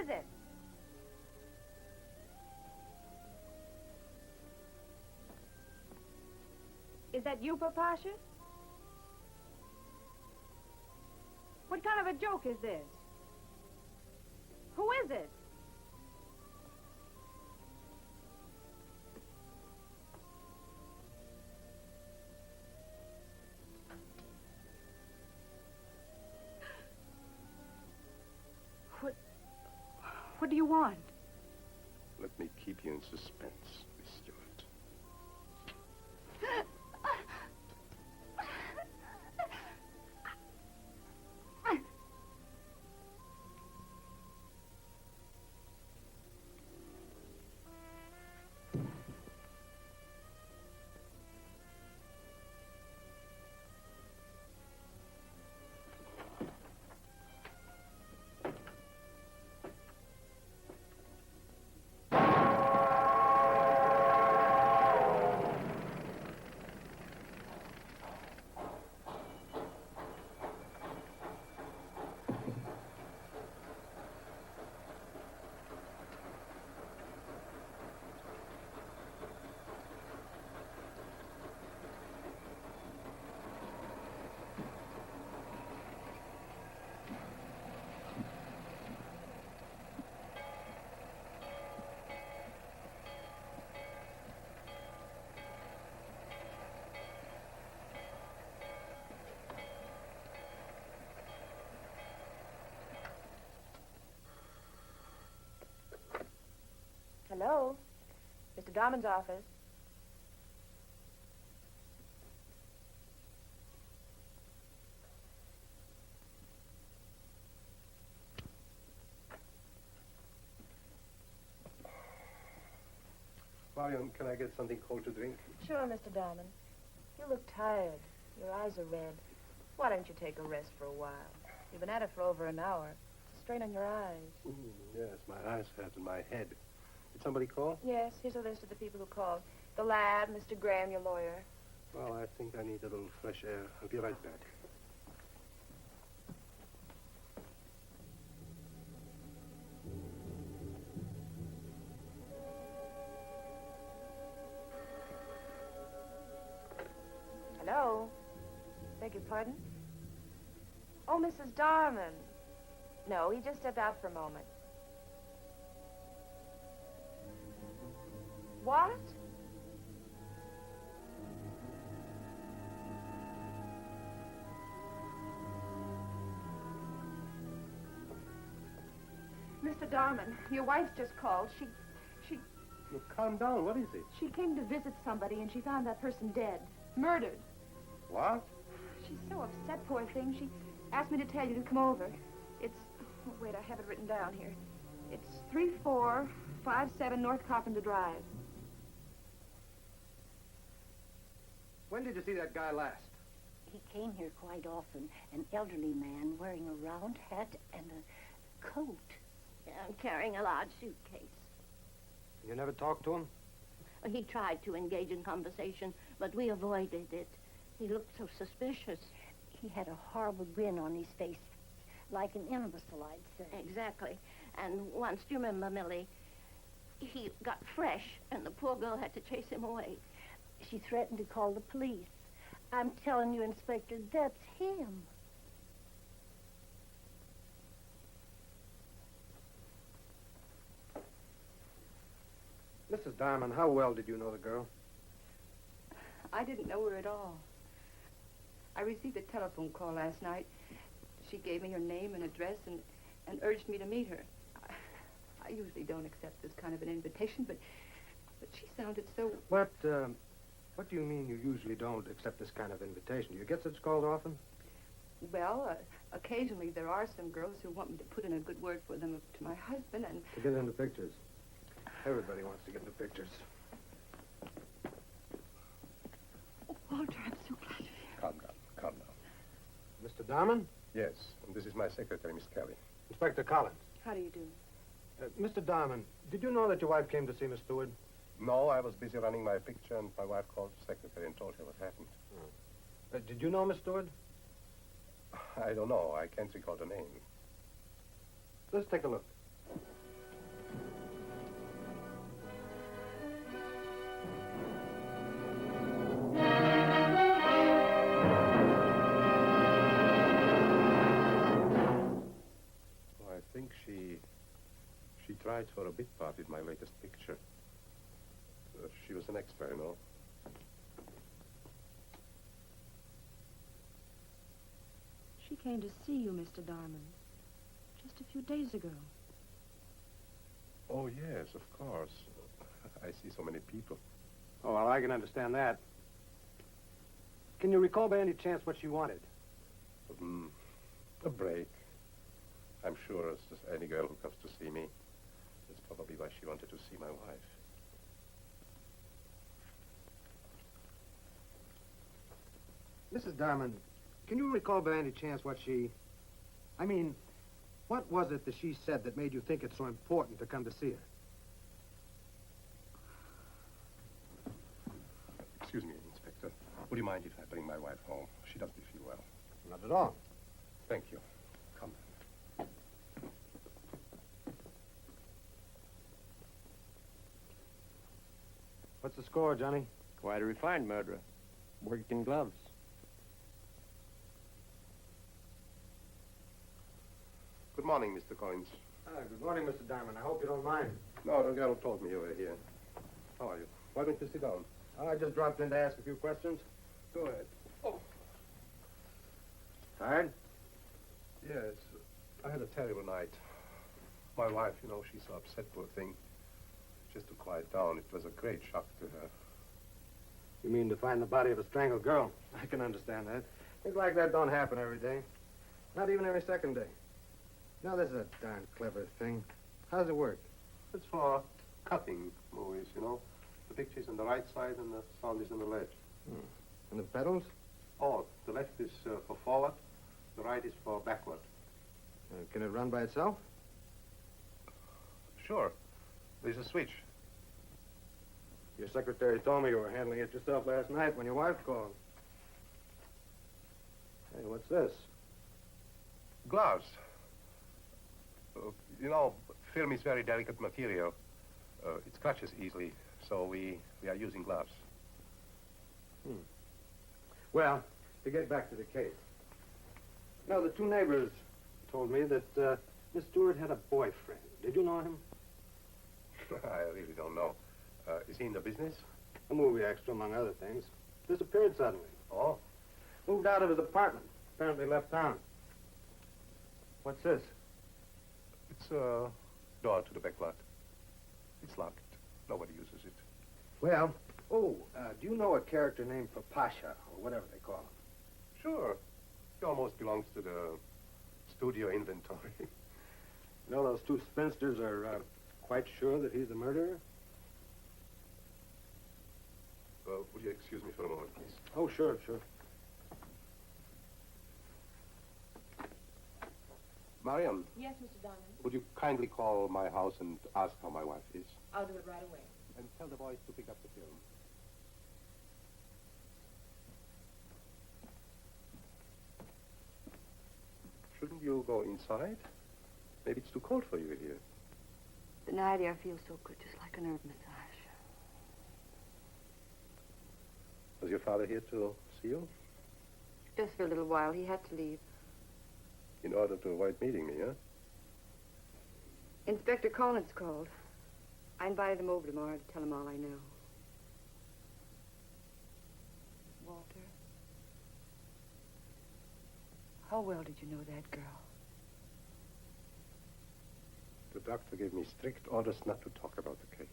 Is it? Is that you, Papasha? What kind of a joke is this? Who is it? What do you want? Let me keep you in suspense, Miss Stewart. Hello? Mr. Darman's office. Marion, can I get something cold to drink? Sure, Mr. Darman. You look tired. Your eyes are red. Why don't you take a rest for a while? You've been at it for over an hour. It's a strain on your eyes. Yes, my eyes hurt and my head. Did somebody call? Yes, here's a list of the people who called. The lab, Mr. Graham, your lawyer. Well, I think I need a little fresh air. I'll be right back. Hello? Beg your pardon? Oh, Mrs. Darman. No, he just stepped out for a moment. What? Mr. Darman, your wife just called. She Look, calm down. What is it? She came to visit somebody, and she found that person dead. Murdered. What? She's so upset, poor thing. She asked me to tell you to come over. It's... Oh, wait, I have it written down here. It's 3457 North Carpenter Drive. When did you see that guy last? He came here quite often. An elderly man wearing a round hat and a coat. And carrying a large suitcase. You never talked to him? He tried to engage in conversation, but we avoided it. He looked so suspicious. He had a horrible grin on his face, like an imbecile, I'd say. Exactly. And once, do you remember, Millie? He got fresh, and the poor girl had to chase him away. She threatened to call the police. I'm telling you, Inspector, that's him. Mrs. Darman, how well did you know the girl? I didn't know her at all. I received a telephone call last night. She gave me her name and address and urged me to meet her. I usually don't accept this kind of an invitation, but she sounded so... What do you mean you usually don't accept this kind of invitation? Do you get such calls often? Well, occasionally there are some girls who want me to put in a good word for them to my husband, and... To get into pictures. Everybody wants to get into pictures. Oh, Walter, I'm so glad you're here. Calm down. Mr. Darman? Yes, and this is my secretary, Miss Kelly. Inspector Collins. How do you do? Mr. Darman, did you know that your wife came to see Miss Stewart? No, I was busy running my picture, and my wife called the secretary and told her what happened. Did you know Miss Stewart? I don't know. I can't recall the name. Let's take a look. rights for a bit part in my latest picture. She was an extra, you know. She came to see you, Mr. Darman, just a few days ago. Oh, yes, of course. I see so many people. Oh, well, I can understand that. Can you recall by any chance what she wanted? A break. I'm sure it's just any girl who comes to see me. That's probably why she wanted to see my wife. Mrs. Darman, can you recall by any chance what she... I mean, what was it that she said that made you think it's so important to come to see her? Excuse me, Inspector. Would you mind if I bring my wife home? She doesn't feel well. Not at all. Thank you. Come. What's the score, Johnny? Quite a refined murderer. Worked in gloves. Good morning, Mr. Collins. Good morning, Mr. Darman. I hope you don't mind. No, the girl told me you were here. How are you? Why don't you sit down? I just dropped in to ask a few questions. Go ahead. Oh. Tired? Yes. I had a terrible night. My wife, you know, she's so upset, poor thing. Just to quiet down, it was a great shock to her. You mean to find the body of a strangled girl? I can understand that. Things like that don't happen every day. Not even every second day. Now, this is a darn clever thing. How does it work? It's for cutting movies, you know. The picture's on the right side and the sound is on the left. And the pedals? Oh, the left is for forward, the right is for backward. Can it run by itself? Sure. There's a switch. Your secretary told me you were handling it yourself last night when your wife called. Hey, what's this? Gloves. You know, film is very delicate material. It scratches easily, so we are using gloves. Well, to get back to the case. Now, the two neighbors told me that Miss Stewart had a boyfriend. Did you know him? I really don't know. Is he in the business? A movie extra, among other things. Disappeared suddenly. Oh? Moved out of his apartment. Apparently left town. What's this? It's a door to the back lot. It's locked. Nobody uses it. Well, do you know a character named Papasha, or whatever they call him? Sure. He almost belongs to the studio inventory. You know, those two spinsters are quite sure that he's the murderer? Would you excuse me for a moment, please? Oh, sure, sure. Mariam, Yes, Mr. Darman. would you kindly call my house and ask how my wife is? I'll do it right away. And tell the boys to pick up the film. Shouldn't you go inside? Maybe it's too cold for you here. The night air feels so good, just like a nerve massage. Was your father here to see you? Just for a little while. He had to leave. In order to avoid meeting me, huh? Inspector Collins called. I invited him over tomorrow to tell him all I know. Walter, how well did you know that girl? The doctor gave me strict orders not to talk about the case.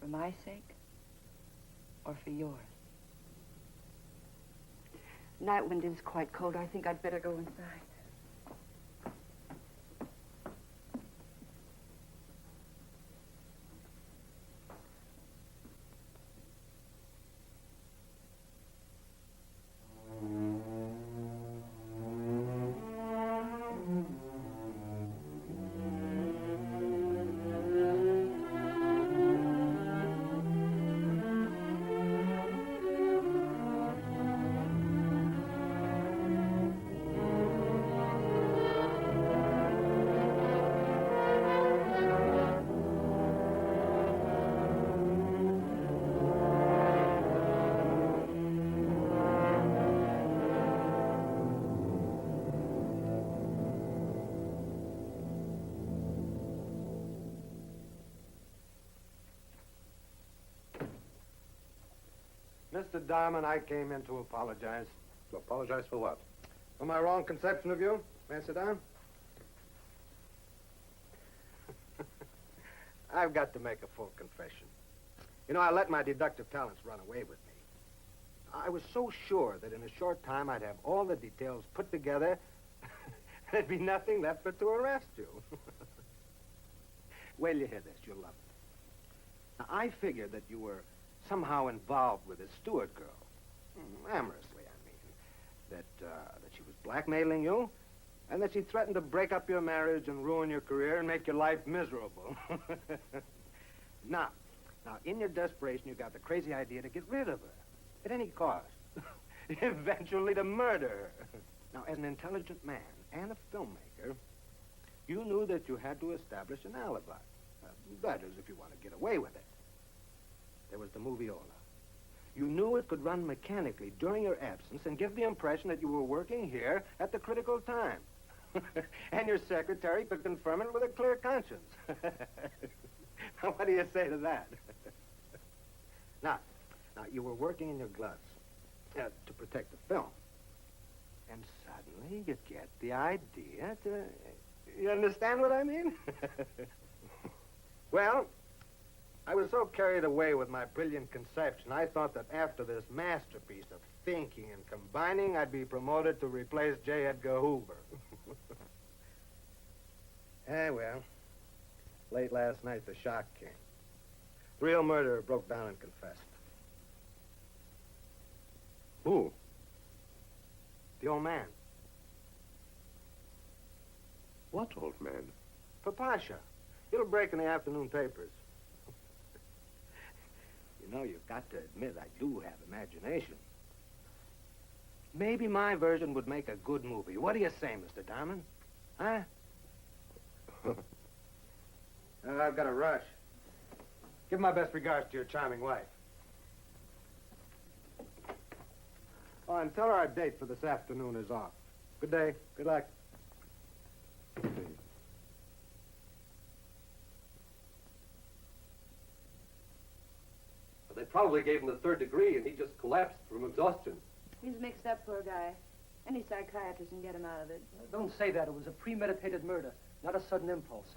For my sake? Or for yours? The night wind is quite cold. I think I'd better go inside. Mr. Darman, I came in to apologize. To apologize for what? For my wrong conception of you. May I sit down? I've got to make a full confession. You know, I let my deductive talents run away with me. I was so sure that in a short time I'd have all the details put together, there'd be nothing left but to arrest you. Wait till you hear this. You'll love it. Now, I figured that you were somehow involved with this Stewart girl. Amorously, I mean. That she was blackmailing you, and that she threatened to break up your marriage and ruin your career and make your life miserable. Now, in your desperation, you got the crazy idea to get rid of her. At any cost. Eventually to murder her. Now, as an intelligent man and a filmmaker, you knew that you had to establish an alibi. That is, if you want to get away with it. There was the moviola. You knew it could run mechanically during your absence and give the impression that you were working here at the critical time. And your secretary could confirm it with a clear conscience. Now, what do you say to that? Now, you were working in your gloves to protect the film. And suddenly you get the idea to... You understand what I mean? Well, I was so carried away with my brilliant conception, I thought that after this masterpiece of thinking and combining, I'd be promoted to replace J. Edgar Hoover. Well, late last night, the shock came. The real murderer broke down and confessed. Who? The old man. What old man? Papasha. It'll break in the afternoon papers. You know, you've got to admit I do have imagination. Maybe my version would make a good movie. What do you say, Mr. Darman? Huh? I've got to rush. Give my best regards to your charming wife. Oh, and tell her our date for this afternoon is off. Good day. Good luck. They probably gave him the 3rd degree, and he just collapsed from exhaustion. He's mixed up, poor guy. Any psychiatrist can get him out of it. Don't say that. It was a premeditated murder, not a sudden impulse.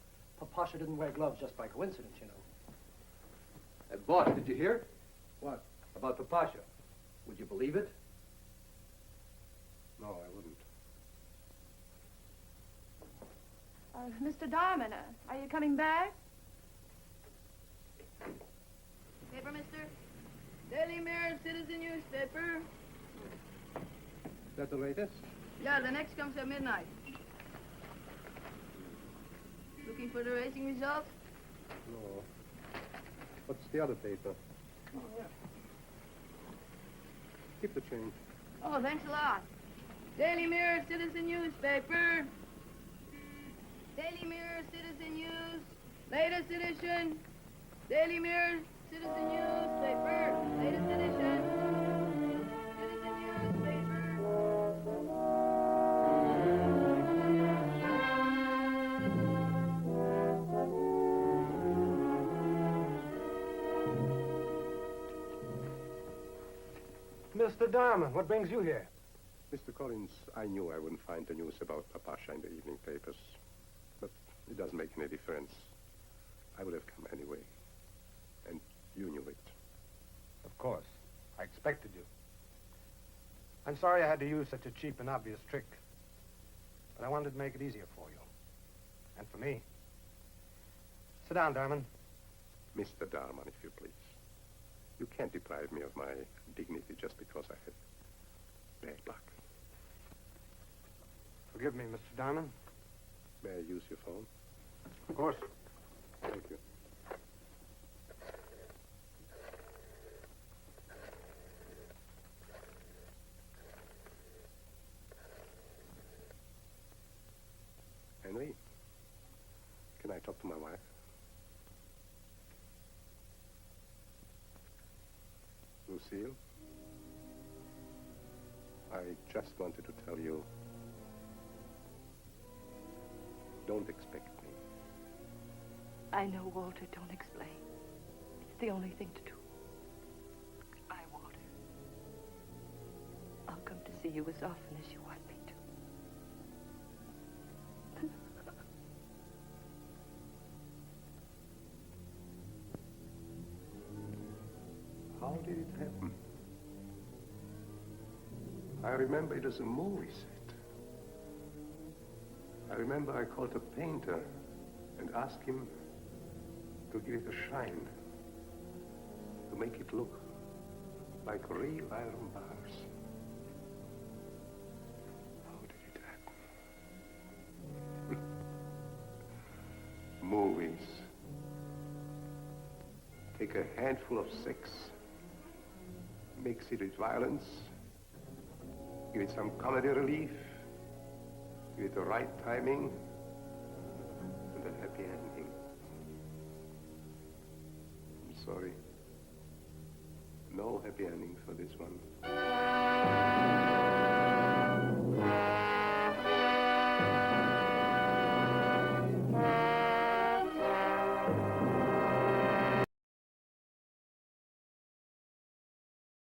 Papasha didn't wear gloves just by coincidence, you know. Boss, did you hear? What? About Papasha. Would you believe it? No, I wouldn't. Mr. Darman, are you coming back? Paper, mister? Daily Mirror, Citizen newspaper. Is that the latest? Yeah, the next comes at midnight. Looking for the racing results? No. What's the other paper? Oh, yeah. Keep the change. Oh, thanks a lot. Daily Mirror, Citizen newspaper. Daily Mirror, Citizen News. Latest edition. Daily Mirror, Citizen newspaper. Latest edition. Citizen newspaper. Mr. Darman, what brings you here? Mr. Collins, I knew I wouldn't find the news about Papasha in the evening papers. But it doesn't make any difference. I would have come anyway. And you knew it. Of course. I expected you. I'm sorry I had to use such a cheap and obvious trick. But I wanted to make it easier for you. And for me. Sit down, Darman. Mr. Darman, if you please. You can't deprive me of my dignity just because I had bad luck. Forgive me, Mr. Darman. May I use your phone? Of course. Thank you. Henry, can I talk to my wife? Lucille, I just wanted to tell you, don't expect me. I know, Walter. Don't explain. It's the only thing to do. Goodbye, Walter. see you as often as you want me to. How did it happen? I remember it as a movie set. I remember I called a painter and asked him to give it a shine, to make it look like real iron bars. How did it happen? Movies. Take a handful of sex, mix it with violence, give it some comedy relief, give it the right timing, and a happy ending. I'm sorry. No happy ending for this one.